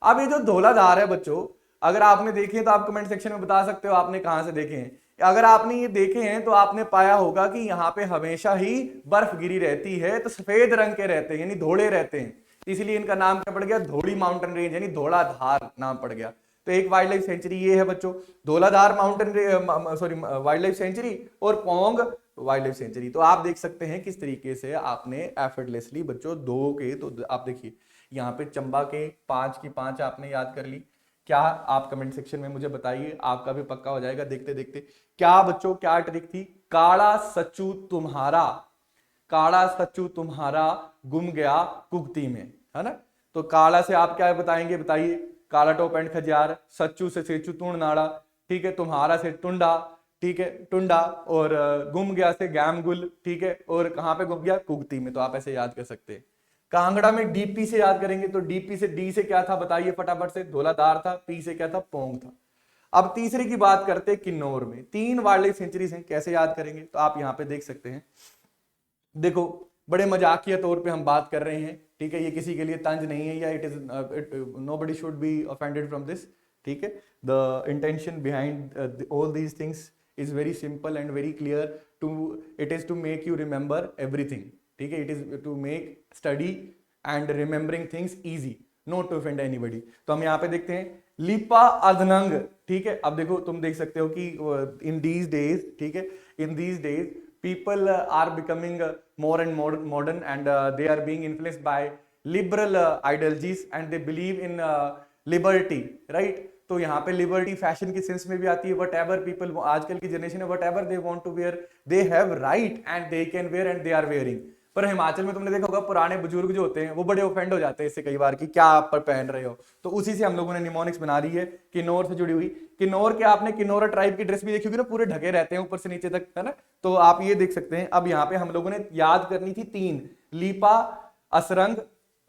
अब ये जो धौलाधार है बच्चों, अगर आपने देखे तो आप कमेंट सेक्शन में बता सकते हो आपने कहां से देखे हैं। अगर आपने ये देखे हैं तो आपने पाया होगा कि यहाँ पे हमेशा ही बर्फ गिरी रहती है, तो सफेद रंग के रहते हैं यानी धोले रहते हैं, इसलिए इनका नाम क्या पड़ गया, धौली माउंटेन रेंज यानी धौलाधार नाम पड़ गया। तो एक वाइल्ड लाइफ सेंचुरी ये है बच्चों, Dhauladhar mountain sorry wild life sanctuary और पोंग वाइल्ड लाइफ सेंचुरी। तो आप देख सकते हैं किस तरीके से आपने एफर्टलेसली बच्चों दो के, तो आप देखिए यहाँ पे चंबा के 5 की 5 आपने याद कर ली। क्या आप कमेंट सेक्शन में मुझे बताइए, आपका भी पक्का हो जाएगा देखते देखते। क्या बच्चों क्या ट्रिक थी, काला सच्चू तुम्हारा, काला सच्चू तुम्हारा गुम गया कुगती में, है ना। तो काला से आप क्या बताएंगे, बताइए, काला टोप एंड खजियार, सच्चू से सेचू तुण नाड़ा, ठीक है, तुम्हारा से टुंडा, ठीक है, टुंडा, और गुम गया से गैमगुल, ठीक है, और कहां पे गुम गया, कुगती में। तो आप ऐसे याद कर सकते हैं। कांगड़ा में डीपी से याद करेंगे तो डीपी से डी से क्या था बताइए फटाफट से, धौलाधार था, पी से क्या था, पोंग था। अब तीसरे की बात करते हैं, किन्नौर में 3 वाइल्ड लाइफ सेंचुरीज हैं, कैसे याद करेंगे, तो आप यहां पे देख सकते हैं। देखो बड़े मजाकिया तौर पे हम बात कर रहे हैं, ठीक है, ये किसी के लिए तंज नहीं है, या it is nobody should be offended from this, ठीक है। The intention behind all these things is very simple and very clear to, it is to make you remember everything, ठीक है, it is to make study and remembering things easy, not to offend anybody. तो हम यहाँ पे देखते हैं लिपा अदनंग, ठीक है। अब देखो तुम देख सकते हो कि इन दीज डेज, ठीक है, in these days people are becoming more and more modern, and they are being influenced by liberal ideologies, and they believe in liberty, right। तो यहाँ पे लिबर्टी फैशन की सेंस में भी आती है, वट एवर पीपल, आजकल की जनरेशन है, whatever they want to wear they have right and they can wear and they are wearing. पर हिमाचल में तुमने देखा होगा पुराने बुजुर्ग जो होते हैं वो बड़े ऑफेंड हो जाते हैं इससे कई बार कि क्या आप पर पहन रहे हो। तो उसी से हम लोगों ने निमोनिक्स बना दी है, किन्नौर से जुड़ी हुई। किन्नौर के आपने किन्नौर ट्राइब की ड्रेस भी देखी होगी ना, पूरे ढके रहते हैं ऊपर से नीचे तक, है ना। तो आप ये देख सकते हैं। अब यहाँ पे हम लोगों ने याद करनी थी 3, लीपा, असरंग,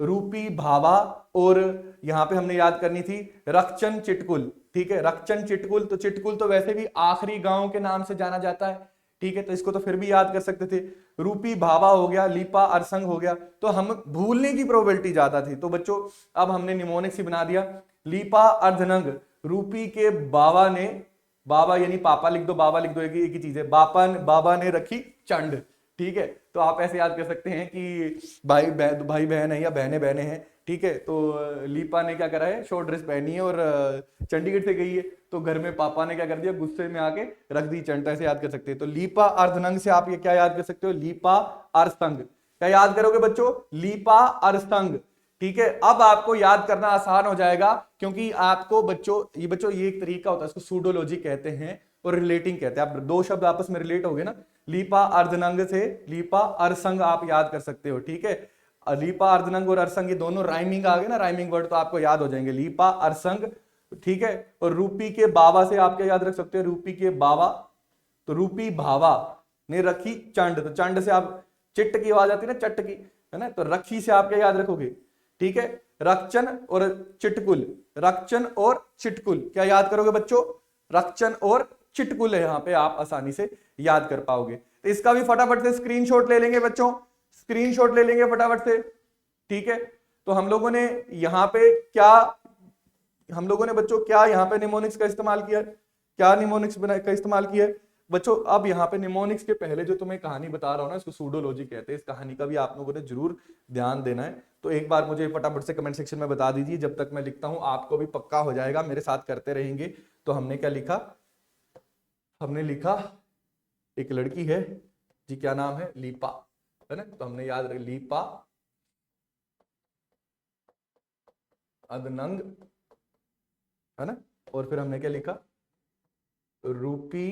रूपी, भावा, और यहाँ पे हमने याद करनी थी रक्षन चिटकुल, ठीक है, रक्षन चिटकुल। तो चिटकुल तो वैसे भी आखिरी गांव के नाम से जाना जाता है, ठीक है, तो इसको तो फिर भी याद कर सकते थे। रूपी भावा हो गया, लीपा अरसंग हो गया, तो हम भूलने की प्रोबेबिलिटी ज्यादा थी। तो बच्चों अब हमने निमोनिक्स ही बना दिया, लीपा अर्धनंग, रूपी के बाबा ने, बाबा यानी पापा लिख दो, बाबा लिख दो, एक ही चीज है, बाबा ने रखी चंड, ठीक है। तो आप ऐसे याद कर सकते हैं कि भाई बहन है या बहने बहने हैं, ठीक है। तो लीपा ने क्या करा है, शॉर्ट ड्रेस पहनी है और चंडीगढ़ से गई है, तो घर में पापा ने क्या कर दिया, गुस्से में आके रख दी चंड। ऐसे याद कर सकते हैं। तो लीपा अर्धनंग से आप ये क्या याद कर सकते हो, लीपा अरसंग। क्या याद करोगे बच्चों, लीपा अरसंग, ठीक है। अब आपको याद करना आसान हो जाएगा, क्योंकि आपको बच्चों ये एक तरीका होता है, इसको सूडोलॉजी कहते हैं और रिलेटिंग कहते हैं। आप 2 शब्द आपस में रिलेट हो गए ना, लीपा अर्धनंग से लीपा अरसंग आप याद कर सकते हो, ठीक है। लीपा अर्धनंग और अरसंग ये दोनों राइमिंग आ गए ना, राइमिंग वर्ड, तो आपको याद हो जाएंगे लीपा अरसंग, ठीक है। और रूपी के बाबा से आप क्या याद रख सकते हो, रूपी के बाबा, तो रूपी भावा ने रखी चंड, तो चंड से आप चिट्ट की आवाज आती है ना, चट्ट की, है ना, तो रखी से आप क्या याद रखोगे, ठीक है, रक्षन और चिटकुल, रक्षन और चिटकुल क्या याद करोगे बच्चों, रक्षन और चिटकुल है, यहां पे आप आसानी से याद कर पाओगे। तो इसका भी फटाफट से स्क्रीनशॉट ले लेंगे बच्चों, स्क्रीनशॉट ले लेंगे फटाफट से, ठीक है। तो हम लोगों ने यहां पे क्या, हम लोगों ने बच्चों क्या यहाँ पे निमोनिक्स का इस्तेमाल किया, क्या निमोनिक्स का इस्तेमाल किया बच्चों। अब यहाँ पे निमोनिक्स के पहले जो तुम्हें कहानी बता रहा हूं ना, इसको सूडोलॉजी कहते हैं, इस कहानी का भी आप लोगों ने जरूर ध्यान देना है। तो एक बार मुझे फटाफट से कमेंट सेक्शन में बता दीजिए, जब तक मैं लिखता हूं आपको भी पक्का हो जाएगा, मेरे साथ करते रहेंगे। तो हमने क्या लिखा, हमने लिखा एक लड़की है जी, क्या नाम है, लीपा, है ना। तो हमने याद रखा लीपा अदनंग, है ना। और फिर हमने क्या लिखा, रूपी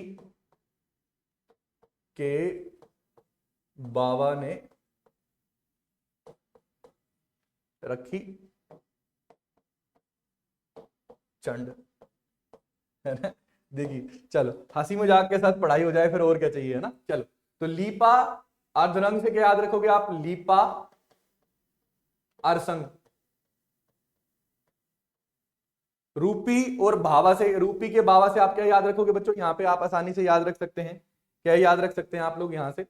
के बाबा ने रखी चंड, है ना। देखिए चलो, हंसी मजाक के साथ पढ़ाई हो जाए फिर और क्या चाहिए, है ना। चलो, तो लीपा अर्धरंग से क्या याद रखोगे आप? लीपा अरसंग। रूपी और भावा से, रूपी के भावा से आप क्या याद रखोगे बच्चों? यहां पे आप आसानी से याद रख सकते हैं, क्या याद रख सकते हैं आप लोग यहां से?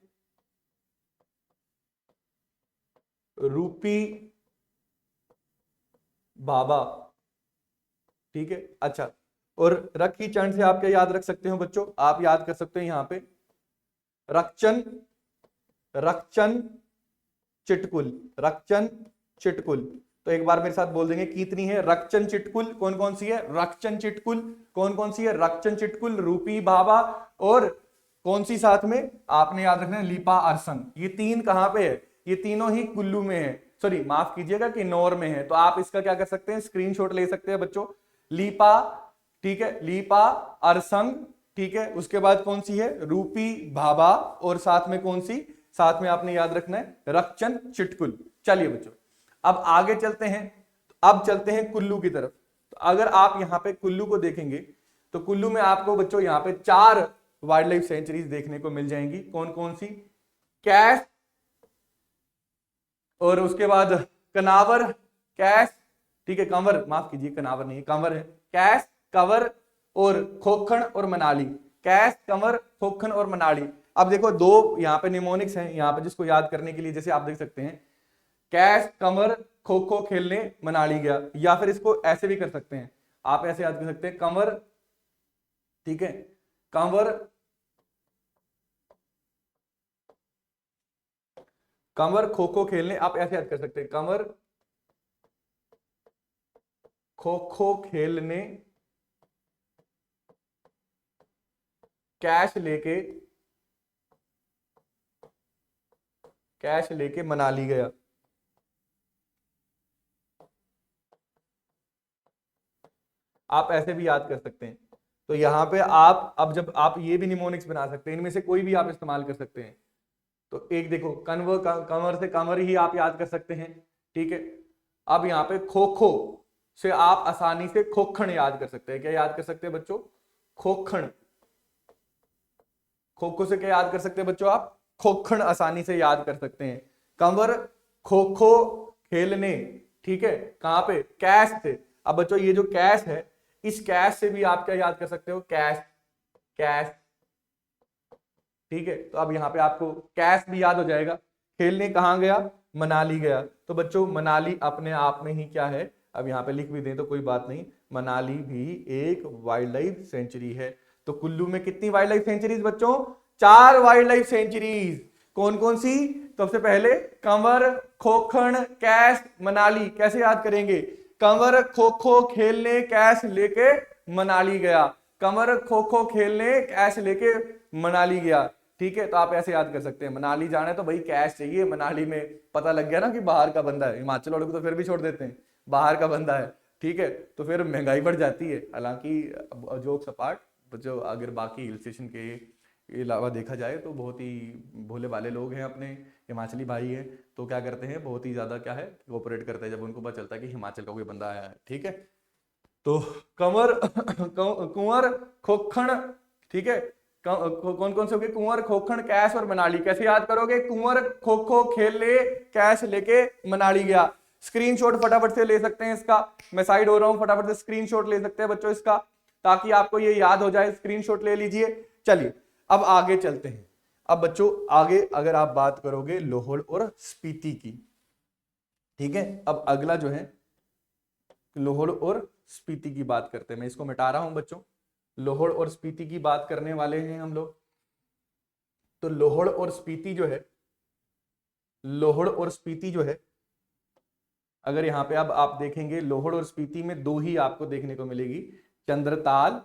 रूपी भाभा, ठीक है। अच्छा, और रखी चंड से आप क्या याद रख सकते हो बच्चों? आप याद कर सकते हो यहां पे रक्षन, रक्षन चिटकुल, रक्षन चिटकुल। तो एक बार मेरे साथ बोल देंगे कितनी है रक्षन चिटकुल? कौन कौन सी है रक्षन चिटकुल? कौन कौन सी है रक्षन चिटकुल? रूपी भाभा, और कौन सी साथ में आपने याद रखना है? लीपा अरसंग। ये तीन कहां पे है? ये तीनों ही कुल्लू में है, सॉरी माफ कीजिएगा किन्नौर में है। तो आप इसका क्या कर सकते हैं? स्क्रीनशॉट ले सकते हैं बच्चों। लीपा, ठीक है, लीपा अरसंग, ठीक है। उसके बाद कौन सी है? रूपी भाभा, और साथ में कौन सी? साथ में आपने याद रखना है रक्षन चिटकुल। चलिए बच्चों, अब आगे चलते हैं। अब चलते हैं कुल्लू की तरफ। तो अगर आप यहां पे कुल्लू को देखेंगे तो कुल्लू में आपको बच्चों यहां पे 4 वाइल्ड लाइफ सेंचुरीज देखने को मिल जाएंगी। कौन कौन सी? कैश, और उसके बाद कनावर, कैश, ठीक है, कंवर, माफ कीजिए कनावर नहीं कंवर है। कैश, कंवर और खोखण और मनाली। कैश, कंवर, खोखण और मनाली। अब देखो दो यहाँ पे निमोनिक्स हैं यहाँ पे, जिसको याद करने के लिए जैसे आप देख सकते हैं कैश, कंवर, खो खो खेलने मनाली गया, या फिर इसको ऐसे भी कर सकते हैं, आप ऐसे याद कर सकते हैं कंवर, ठीक है, कंवर, कंवर खो खो खेलने, आप ऐसे याद कर सकते हैं कंवर खो खो खेलने कैश लेके, कैश लेके मनाली गया। आप ऐसे भी याद कर सकते हैं। तो यहां पे आप अब जब आप ये भी निमोनिक्स बना सकते हैं, इनमें से कोई भी आप इस्तेमाल कर सकते हैं। तो एक देखो कन्वर, कंवर से कंवर ही आप याद कर सकते हैं, ठीक है। अब यहाँ पे खो खो से आप आसानी से खोखण याद कर सकते हैं। क्या याद कर सकते हैं बच्चों? खोखण। खो खो से क्या याद कर सकते हैं बच्चों? आप खोखण आसानी से याद कर सकते हैं। कंवर खो खो खेलने, ठीक है, कहां पे? कैश से। अब बच्चों ये जो कैश है, इस कैश से भी आप क्या याद कर सकते हो? कैश, कैश, ठीक है। तो अब यहाँ पे आपको कैश भी याद हो जाएगा। खेलने कहां गया? मनाली गया। तो बच्चों मनाली अपने आप में ही क्या है? अब यहाँ पे लिख भी दें तो कोई बात नहीं, मनाली भी एक वाइल्ड लाइफ सेंचुरी है। तो कुल्लू में कितनी वाइल्ड लाइफ सेंचुरीज बच्चों? 4 वाइल्ड लाइफ सेंचुरीज। कौन कौन सी? सबसे पहले कंवर, खोखण, कैश, मनाली। कैसे याद करेंगे? कंवर खो खो खेलने कैश लेके मनाली गया, कंवर खो खो खेलने कैश लेके मनाली गया, ठीक है। तो आप ऐसे याद कर सकते हैं, मनाली जाना है तो भाई कैश चाहिए। मनाली में पता लग गया ना कि बाहर का बंदा है, हिमाचल वालों को तो फिर भी छोड़ देते हैं, बाहर का बंदा है, ठीक है। तो फिर महंगाई बढ़ जाती है। हालांकि जोक सपाट, जो अगर बाकी हिल स्टेशन के अलावा देखा जाए तो बहुत ही भोले भाले लोग हैं अपने हिमाचली भाई हैं। तो क्या करते हैं, बहुत ही ज्यादा क्या है, कोऑपरेट करते हैं जब उनको पता चलता है कि हिमाचल का कोई बंदा आया है, ठीक है। तो कंवर, कुंवर, खोखण, ठीक है। कौन कौन से हो गए? कुंवर, खोखण, कैश और मनाली। कैसे याद करोगे? कुंवर खो खो खेल ले कैश लेके मनाली गया। स्क्रीनशॉट फटाफट से ले सकते हैं इसका, मैं साइड हो रहा हूं, फटाफट से स्क्रीनशॉट ले सकते हैं बच्चों इसका, ताकि आपको ये याद हो जाए। स्क्रीनशॉट ले लीजिए। चलिए अब आगे चलते हैं। अब बच्चों आगे अगर आप बात करोगे लाहौल और स्पीति की, ठीक है। अब अगला जो है लाहौल और स्पीति की बात करते हैं। मैं इसको मिटा रहा हूं बच्चों। लाहौल और स्पीति की बात करने वाले हैं हम लोग। तो लाहौल और स्पीति जो है, लाहौल और स्पीति जो है, अगर यहां पे अब आप देखेंगे लाहौल और स्पीति में दो ही आपको देखने को मिलेगी, चंद्रताल,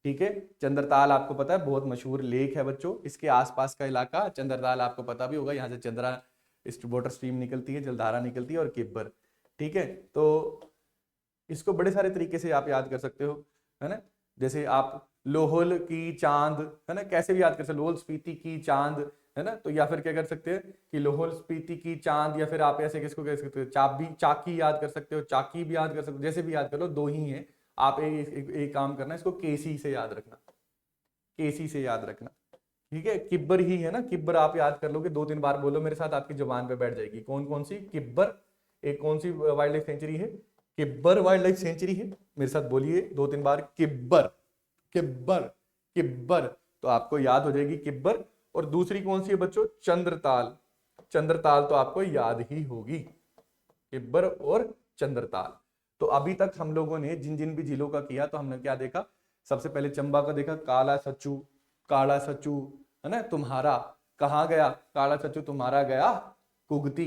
ठीक है। चंद्रताल आपको पता है बहुत मशहूर लेक है बच्चों, इसके आसपास का इलाका चंद्रताल आपको पता भी होगा। यहाँ से चंद्रा वाटर स्ट्रीम निकलती है, जलधारा निकलती है, और किब्बर, ठीक है। तो इसको बड़े सारे तरीके से आप याद कर सकते हो, है ना। जैसे आप लाहौल की चांद, है ना, कैसे भी याद कर सकते हो, लाहौल स्पीति की चांद, है ना। तो या फिर क्या कर सकते हैं कि लाहौल स्पीति की चांद, या फिर आप ऐसे किसको कह सकते हो, चाबी, चाकी याद कर सकते हो, चाकी भी याद कर सकते हो, जैसे भी याद कर लो, दो ही हैं। आप एक काम करना, इसको केसी से याद रखना, केसी से याद रखना, ठीक है, किब्बर ही है ना, किब्बर आप याद कर लोगे, 2-3 बार बोलो मेरे साथ, आपकी जुबान पे बैठ जाएगी। कौन कौन सी? किब्बर। एक कौन सी वाइल्ड लाइफ सेंचुरी है? किब्बर वाइल्ड लाइफ सेंचुरी है। मेरे साथ बोलिए 2-3 बार, किब्बर, किब्बर, किब्बर। तो आपको याद हो जाएगी किब्बर। और दूसरी कौन सी है बच्चों? चंद्रताल। चंद्रताल तो आपको याद ही होगी, किब्बर और चंद्रताल। तो अभी तक हम लोगों ने जिन जिन भी जिलों का किया, तो हमने क्या देखा? सबसे पहले चंबा का देखा, काला सच्चू, काला सच्चू है ना तुम्हारा कहाँ गया? काला सच्चू तुम्हारा गया कुगती,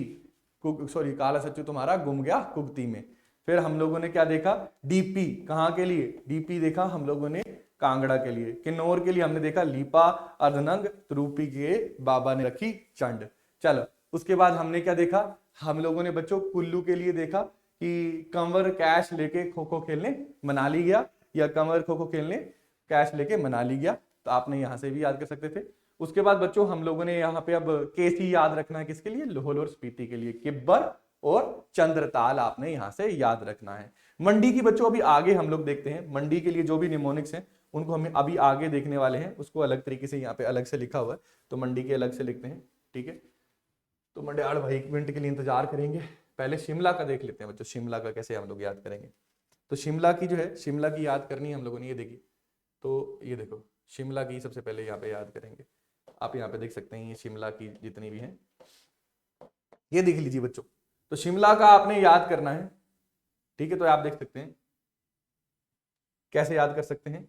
सॉरी काला सच्चू तुम्हारा गुम गया कुगती में। फिर हम लोगों ने क्या देखा? डीपी, कहाँ के लिए? डीपी देखा हम लोगों ने कांगड़ा के लिए। किन्नौर के लिए हमने देखा लीपा अर्धनंग त्रूपी के बाबा ने रखी चंड। चलो उसके बाद हमने क्या देखा? हम लोगों ने बच्चों कुल्लू के लिए देखा कि कंवर कैश लेके खो खो खेलने मनाली गया, या कंवर खो खो खेलने कैश लेके मनाली गया। तो आपने यहां से भी याद कर सकते थे। उसके बाद बच्चों हम लोगों ने यहाँ पे अब केसी याद रखना है, किसके लिए? लाहौल और स्पीति के लिए। किब्बर और चंद्रताल आपने यहां से याद रखना है। मंडी की बच्चों अभी आगे हम लोग देखते हैं। मंडी के लिए जो भी निमोनिक्स हैं उनको हम अभी आगे देखने वाले हैं, उसको अलग तरीके से यहाँ पे अलग से लिखा हुआ है, तो मंडी के अलग से लिखते हैं। ठीक है, तो मंडियाड़ भाई 1 मिनट के लिए इंतजार करेंगे। पहले शिमला का देख लेते हैं बच्चों, शिमला का कैसे हम लोग याद करेंगे। तो शिमला की जो है, शिमला की याद करनी है हम लोगों ने, ये देखिए। तो ये देखो शिमला की सबसे पहले यहाँ पे याद करेंगे। आप यहाँ पे देख सकते हैं ये शिमला की जितनी भी हैं, ये देख लीजिए बच्चों। तो शिमला का आपने याद करना है। ठीक है, तो आप देख सकते हैं कैसे याद कर सकते हैं।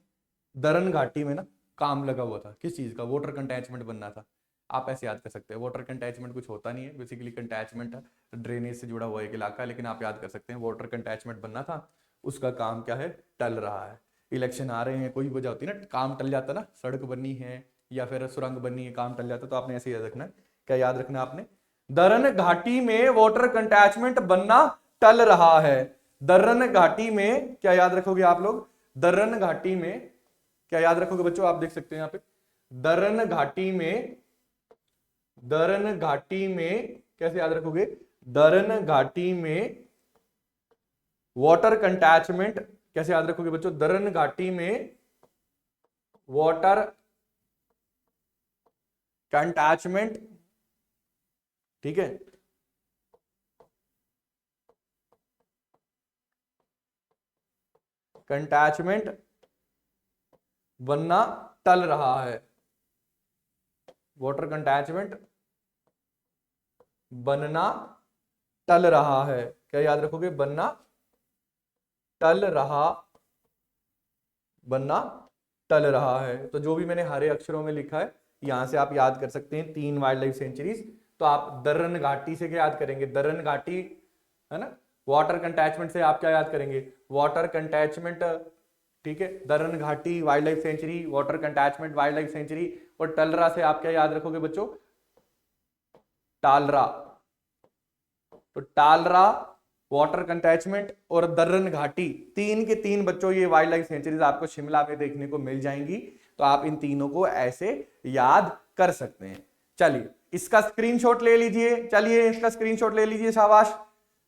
दरन घाटी में ना काम लगा हुआ था, किस चीज का? वाटर कंटैचमेंट बनना था। आप ऐसे याद कर सकते हैं। वाटर कंटैचमेंट कुछ होता नहीं है, बेसिकली कंटैचमेंट ड्रेनेज से जुड़ा हुआ एक इलाका है, लेकिन आप याद कर सकते हैं वाटर कंटैचमेंट बनना था, उसका काम क्या है? टल रहा है। इलेक्शन आ रहे हैं, कोई वजह होती है ना, काम टल जाता ना, सड़क बननी है या फिर सुरंग बननी है, काम टल जाता। तो आपने ऐसे याद रखना है। क्या याद रखना है आपने? दरन घाटी में वाटर कंटैचमेंट बनना टल रहा है। दर्रन घाटी में क्या याद रखोगे आप लोग? दर्रन घाटी में क्या याद रखोगे बच्चों? आप देख सकते हैं यहाँ पे दर्रन घाटी में, दर्रन घाटी में कैसे याद रखोगे? दर्रन घाटी में वाटर कंटैचमेंट कैसे याद रखोगे बच्चों? दर्रन घाटी में वाटर कंटैचमेंट। ठीक है, कंटैचमेंट बनना टल रहा है। वाटर कंटैचमेंट बनना टल रहा है। क्या याद रखोगे? बनना टल रहा, बनना टल रहा है। तो जो भी मैंने हरे अक्षरों में लिखा है यहां से आप याद कर सकते हैं 3 वाइल्ड लाइफ सेंचुरीज। तो आप दर्रन घाटी से क्या याद करेंगे? दर्रन घाटी है ना, वाटर कंटैचमेंट से आप क्या याद करेंगे? Water catchment. ठीक है, Darran Ghati wildlife sanctuary, water catchment wildlife sanctuary. और टलरा से आप क्या याद रखोगे बच्चों? टालरा। तो टालरा, वाटर कंटैचमेंट और दर्रन घाटी, 3 के 3 बच्चों ये वाइल्ड लाइफ सेंचुरीज आपको शिमला में देखने को मिल जाएंगी। तो आप इन तीनों को ऐसे याद कर सकते हैं। चलिए इसका स्क्रीनशॉट ले लीजिए, चलिए इसका स्क्रीनशॉट ले लीजिए, शाबाश।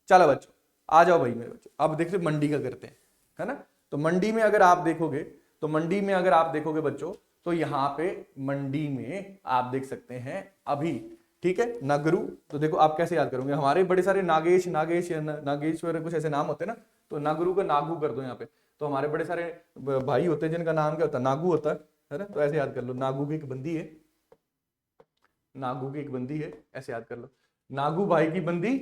चलो बच्चों आ जाओ भाई मेरे बच्चों, अब देखिए मंडी का करते हैं, है ना। तो मंडी में अगर आप देखोगे, तो मंडी में अगर आप देखोगे बच्चों, तो यहां पे मंडी में आप देख सकते हैं अभी, ठीक है, नगरू। तो देखो आप कैसे याद करोगे? हमारे बड़े सारे नागेश, नागेश्वर कुछ ऐसे नाम होते हैं ना, तो नगरू का नागू कर दो यहाँ पे। तो हमारे बड़े सारे भाई होते हैं जिनका नाम क्या होता है? नागू होता है ना। तो ऐसे याद कर लो, नागू की एक बंदी है, नागू की एक बंदी है, ऐसे याद कर लो। नागू भाई की बंदी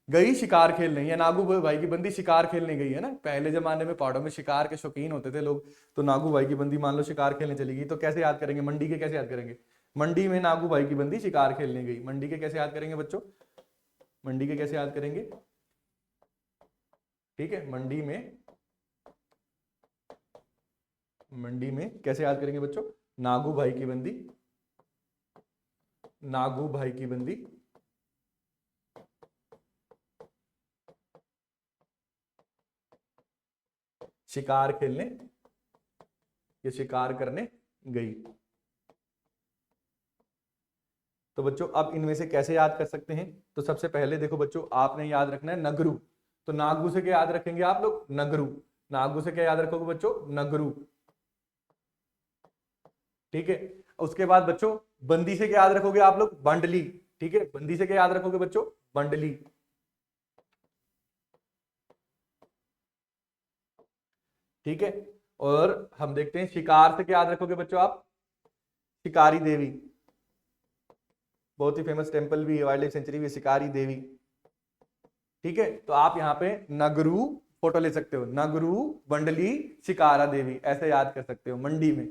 गई शिकार खेलने, या नागू भाई की बंदी शिकार खेलने गई, है ना। पहले जमाने में पहाड़ों में शिकार के शौकीन होते थे लोग, तो नागू भाई की बंदी मान लो शिकार खेलने चली गई, तो कैसे याद करेंगे? मंडी के कैसे याद करेंगे? मंडी में नागू भाई की बंदी शिकार खेलने गई, मंडी के कैसे याद करेंगे बच्चों? मंडी के कैसे याद करेंगे? ठीक है, मंडी में, मंडी में कैसे याद करेंगे बच्चों? नागू भाई की बंदी, नागू भाई की बंदी शिकार खेलने या शिकार करने गई। तो बच्चों अब इनमें से कैसे याद कर सकते हैं? तो सबसे पहले देखो बच्चों, आपने याद रखना है नगरू। तो नागू से क्या याद रखेंगे आप लोग? नगरू। नागू से क्या याद रखोगे बच्चों? नगरू। ठीक है, उसके बाद बच्चों बंदी से क्या याद रखोगे आप लोग, बंडली। ठीक है, बंदी से क्या याद रखोगे बच्चों, बंडली। ठीक है, और हम देखते हैं शिकार से क्या याद रखोगे बच्चों आप, शिकारी देवी। बहुत ही फेमस टेंपल भी है, वाइल्ड लाइफ सेंचुरी भी, शिकारी देवी। ठीक है, तो आप यहाँ पे नगरू फोटो ले सकते हो, नगरू बंडली शिकारा देवी, ऐसे याद कर सकते हो मंडी में।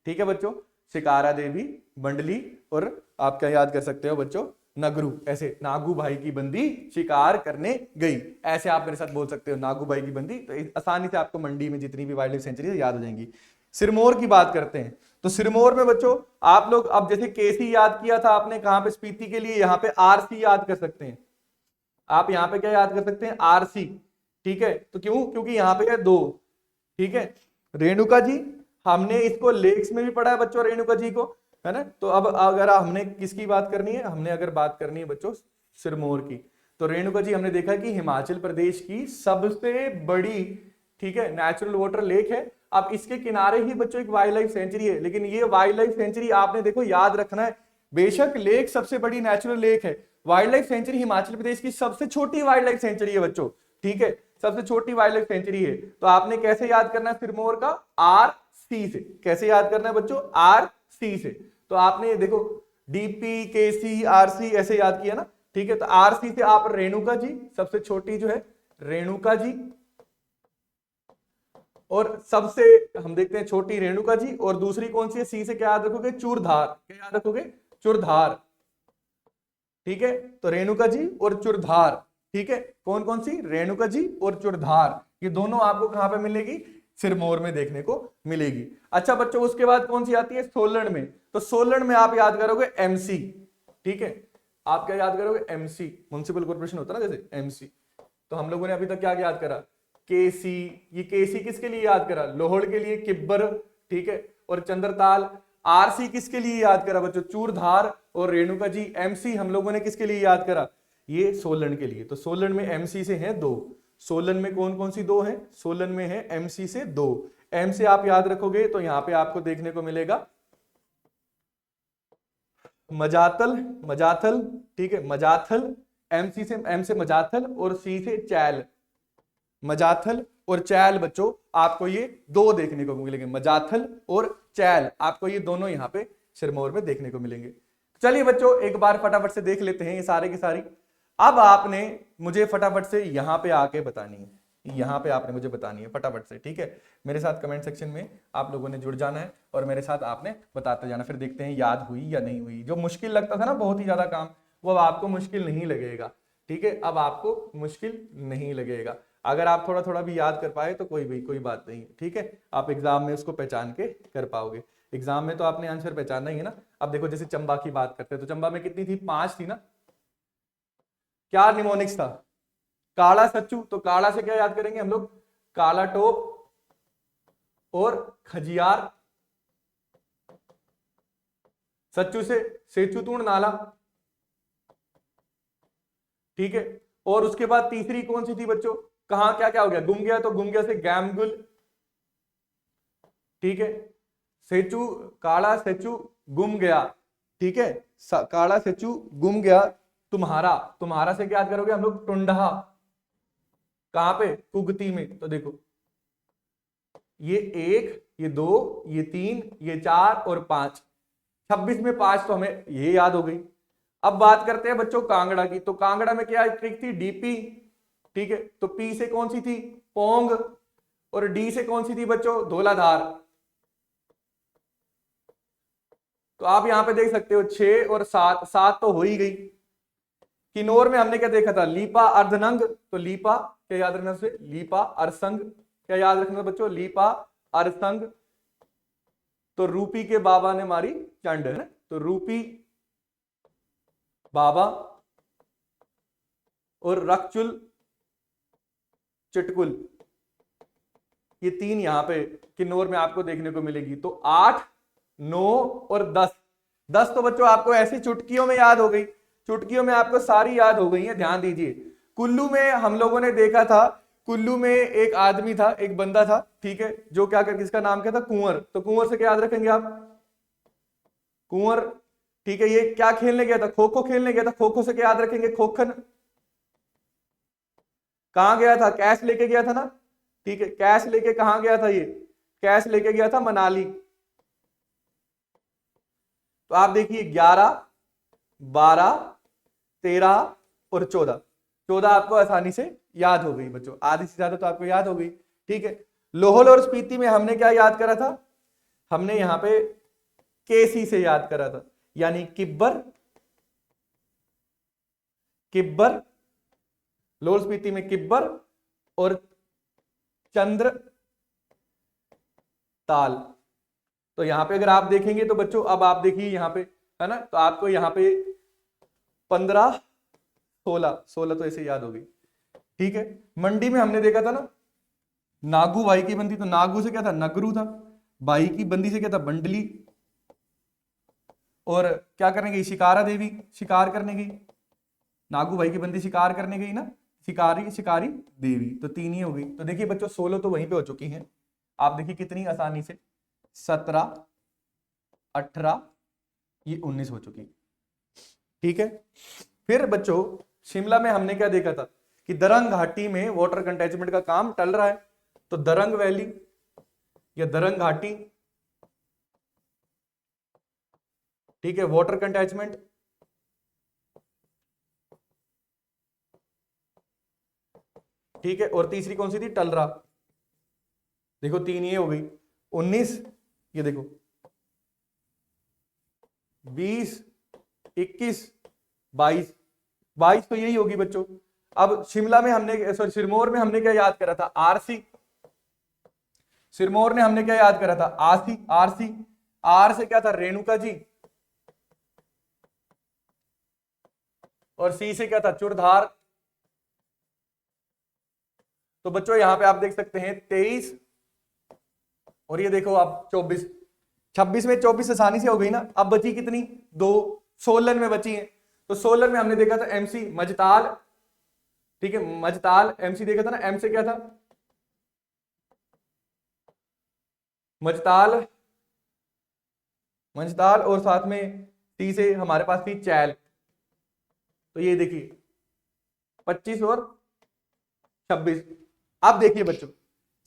ठीक है बच्चों, शिकारा देवी, बंडली, और आप क्या याद कर सकते हो बच्चों, नगरू। ऐसे नागू भाई की बंदी शिकार करने गई, ऐसे आप मेरे साथ बोल सकते हो, नागू भाई की बंदी। तो आसानी से आपको मंडी में जितनी भी वाइल्ड लाइफ सेंचुरी याद हो जाएंगी। सिरमौर की बात करते हैं, तो सिरमौर में बच्चों आप लोग अब जैसे केसी याद किया था आपने कहां पे, स्पीति के लिए, यहाँ पे आरसी याद कर सकते हैं। आप यहाँ पे क्या याद कर सकते हैं, आरसी। ठीक है, तो क्यों, क्योंकि यहाँ पे है 2। ठीक है, रेणुका जी, हमने इसको लेक्स में भी पढ़ा है बच्चों, रेणुका जी को, है ना। तो अब अगर हमने किसकी बात करनी है, हमने अगर बात करनी है बच्चों सिरमौर की, तो रेणुका जी हमने देखा कि हिमाचल प्रदेश की सबसे बड़ी, ठीक है, नेचुरल वाटर लेक है। अब इसके किनारे ही बच्चों एक वाइल्ड लाइफ सेंचुरी है, लेकिन ये वाइल्ड लाइफ सेंचुरी आपने देखो याद रखना है, बेशक लेक सबसे बड़ी नेचुरल लेक है, wild life sanctuary Himachal Pradesh की सबसे छोटी वाइल्ड लाइफ सेंचुरी है बच्चों। ठीक है, सबसे छोटी वाइल्ड लाइफ सेंचुरी है। तो आपने कैसे याद करना है सिरमौर का, आर सी से। कैसे याद करना है बच्चों, आर सी से। तो आपने देखो डीपी के सी आर सी ऐसे याद किया ना। ठीक है, तो आर सी से आप रेणुका जी, सबसे छोटी जो है रेणुका जी, और सबसे हम देखते हैं छोटी रेणुका जी, और दूसरी कौन सी है, सी से क्या याद रखोगे, चूरधार। क्या याद रखोगे, चूरधार। ठीक है, तो रेणुका जी और चूरधार। ठीक है, कौन कौन सी, रेणुका जी और चूरधार, ये दोनों आपको कहां पे मिलेगी, सिरमौर में देखने को मिलेगी। अच्छा बच्चों, उसके बाद कौन सी आती है, सोलन में। तो सोलन में आप याद करोगे एमसी। ठीक है, आप क्या याद करोगे, एमसी, म्युनिसिपल कॉर्पोरेशन होता है ना जैसे, एमसी। तो हम लोगों ने अभी तक क्या याद करा, केसी। ये केसी किसके लिए याद करा, लोहड़ के लिए, किब्बर। ठीक है, और चंद्रताल। आरसी किसके लिए याद करा बच्चों, चूरधार और रेणुका जी। एमसी हम लोगों ने किसके लिए याद करा, ये सोलन के लिए। तो सोलन में एमसी से हैं 2। सोलन में कौन कौन सी 2 हैं, सोलन में है एमसी से 2। एम से आप याद रखोगे तो यहां पे आपको देखने को मिलेगा मजातल, मजाथल। ठीक है, मजाथल, एमसी से, एम से मजाथल और सी से चैल। मजाथल और चैल बच्चों आपको ये 2 देखने को मिलेंगे, मजाथल और चैल, आपको ये दोनों यहाँ पे सिरमौर में देखने को मिलेंगे। चलिए बच्चों, एक बार फटाफट से देख लेते हैं ये सारे की सारी। अब आपने मुझे फटाफट से यहाँ पे आके बतानी है, यहाँ पे आपने मुझे बतानी है फटाफट से। ठीक है, मेरे साथ कमेंट सेक्शन में आप लोगों ने जुड़ जाना है और मेरे साथ आपने बताते जाना, फिर देखते हैं याद हुई या नहीं हुई। जो मुश्किल लगता था ना बहुत ही ज्यादा काम, वो अब आपको मुश्किल नहीं लगेगा। ठीक है, अब आपको मुश्किल नहीं लगेगा। अगर आप थोड़ा थोड़ा भी याद कर पाए तो कोई बात नहीं। ठीक है, आप एग्जाम में उसको पहचान के कर पाओगे। एग्जाम में तो आपने आंसर पहचानना ही है ना। अब देखो जैसे चंबा की बात करते हैं, तो चंबा में कितनी थी, 5 थी ना। क्या निमोनिक्स था, काला सच्चू। तो काला से क्या याद करेंगे हम लोग, काला टोप और खजियार। सच्चू से सेचुतुण नाला। ठीक है, और उसके बाद तीसरी कौन सी थी बच्चों, कहां क्या क्या हो गया, गुम गया, तो गुम गया से गैमगुल। ठीक है, सेचू, काला सेचू गुम गया। ठीक है, काला सेचू गुम गया। तुम्हारा, तुम्हारा से क्या याद करोगे हम लोग, टुंडहा। कहां पे, कुगती में। तो देखो ये 1, ये 2, ये 3, ये 4 और 5, 26 में 5 तो हमें ये याद हो गई। अब बात करते हैं बच्चों कांगड़ा की। तो कांगड़ा में क्या ट्रिक थी, डीपी। ठीक है, तो पी से कौन सी थी, पोंग, और डी से कौन सी थी बच्चों, धौलाधार। तो आप यहां पे देख सकते हो 6 और 7, 7 तो हो ही गई। किन्नौर में हमने क्या देखा था, लीपा अर्धनंग। तो लीपा क्या याद रखना से, लीपा अरसंग। क्या याद रखना बच्चों, लीपा अरसंग। तो रूपी के बाबा ने मारी चंड, है ना। तो रूपी बाबा और रक्चुल चिटकुल, ये 3 यहां पे किन्नौर में आपको देखने को मिलेगी। तो 8, 9 और 10। 10 तो बच्चों आपको ऐसी चुटकियों में याद हो गई, चुटकियों में आपको सारी याद हो गई है। ध्यान दीजिए, कुल्लू में हम लोगों ने देखा था, कुल्लू में एक आदमी था, एक बंदा था। ठीक है, जो क्या कर, किसका नाम क्या था, कुंवर। तो कुंवर से क्या याद रखेंगे आप, कुंवर, ठीक है। ये क्या खेलने गया था? खो खो खेलने गया था। खो खो से क्या याद रखेंगे? खोखन। कहां गया था? कैश लेके गया था ना, ठीक है। कैश लेके कहां गया था? ये कैश लेके गया था मनाली। तो आप देखिए 11, 12, 13 और 14, 14 आपको आसानी से याद हो गई बच्चों, आधी से ज्यादा तो आपको याद हो गई, ठीक है। लोहल और स्पीति में हमने क्या याद करा था? हमने यहां पे केसी से याद करा था, यानी किब्बर, किब्बर, लोहल स्पीति में किब्बर और चंद्र ताल। तो यहां पे अगर आप देखेंगे तो बच्चों, अब आप देखिए यहां पे, है ना, तो आपको यहां पे 15, 16, 16 तो ऐसे याद होगी, ठीक है। मंडी में हमने देखा था ना, नागू बाई की बंदी, तो नागू से क्या था? नगरू था। बाई की बंदी से क्या था? बंडली। और क्या करने गई? शिकारा देवी, शिकार करने गई। नागू भाई की बंदी शिकार करने गई ना, शिकारी, शिकारी देवी, तो 3 ही हो गई। तो देखिए बच्चों 16 तो वहीं पे हो चुकी हैं। आप देखिए कितनी आसानी से, 17, 18, ये 19 हो चुकी, ठीक है। फिर बच्चों शिमला में हमने क्या देखा था कि दरंग घाटी में वाटर कंटेचमेंट का काम टल रहा है। तो दरंग वैली या दरंग घाटी, ठीक है, वाटर कंटेचमेंट, ठीक है। और तीसरी कौन सी थी? टलरा। देखो 3 ये हो गई, 19, ये देखो 20, 21, 22, 22 तो यही होगी बच्चों। अब शिमला में हमने, सॉरी सिरमौर में हमने क्या याद करा था? आरसी। सिरमौर ने हमने क्या याद करा था? RC, RC. आर से क्या था? रेणुका जी। और सी से क्या था? चूरधार। तो बच्चों यहां पे आप देख सकते हैं 23, और ये देखो आप 24, 26 में 24 आसानी से हो गई ना। अब बची कितनी? 2, सोलन में बची है। तो सोलन में हमने देखा था एमसी मजताल, ठीक है, मजताल एमसी देखा था ना। एम से क्या था? मजताल, मंझताल, और साथ में टी से हमारे पास थी चैल। तो ये देखिए 25 और 26। अब देखिए बच्चों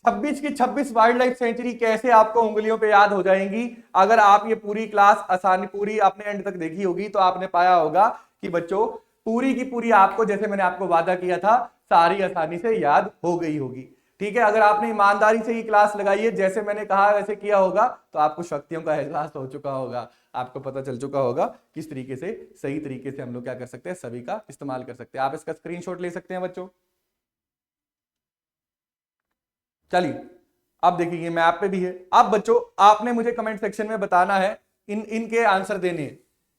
26 की 26 वाइल्ड लाइफ सेंचुरी कैसे आपको उंगलियों पे याद हो जाएंगी? अगर आप ये पूरी क्लास आसानी पूरी आपने एंड तक देखी होगी तो आपने पाया होगा कि बच्चों पूरी की पूरी आपको, जैसे मैंने आपको वादा किया था, सारी आसानी से याद हो गई होगी, ठीक है। अगर आपने ईमानदारी से ये क्लास लगाई है, जैसे मैंने कहा वैसे किया होगा, तो आपको शक्तियों का एहसास हो चुका होगा, आपको पता चल चुका होगा किस तरीके से, सही तरीके से हम लोग क्या कर सकते हैं, सभी का इस्तेमाल कर सकते हैं। आप इसका स्क्रीनशॉट ले सकते हैं बच्चों। चलिए अब देखिए ये मैप पे भी है। अब बच्चों आपने मुझे कमेंट सेक्शन में बताना है, इनके आंसर देने हैं,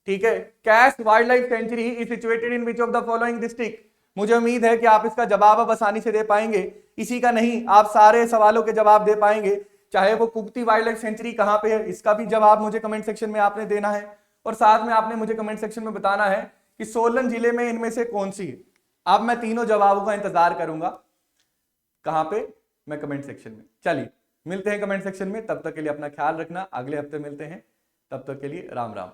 ठीक है। Cash wild life sanctuary is situated in which of the following district. मुझे उम्मीद है कि आप इसका जवाब अब आसानी से दे पाएंगे। इसी का नहीं, आप सारे सवालों के जवाब दे पाएंगे। चाहे वो कुप्ती वाइल्ड लाइफ सेंचुरी कहां पे है, इसका भी जवाब मुझे कमेंट सेक्शन में आपने देना है। और साथ में आपने मुझे कमेंट सेक्शन में बताना है कि सोलन जिले में इनमें से कौन सी है। अब मैं तीनों जवाबों का इंतजार करूंगा। कहां पे? मैं कमेंट सेक्शन में। चलिए मिलते हैं कमेंट सेक्शन में, तब तक के लिए अपना ख्याल रखना, अगले हफ्ते मिलते हैं, तब तक के लिए राम राम।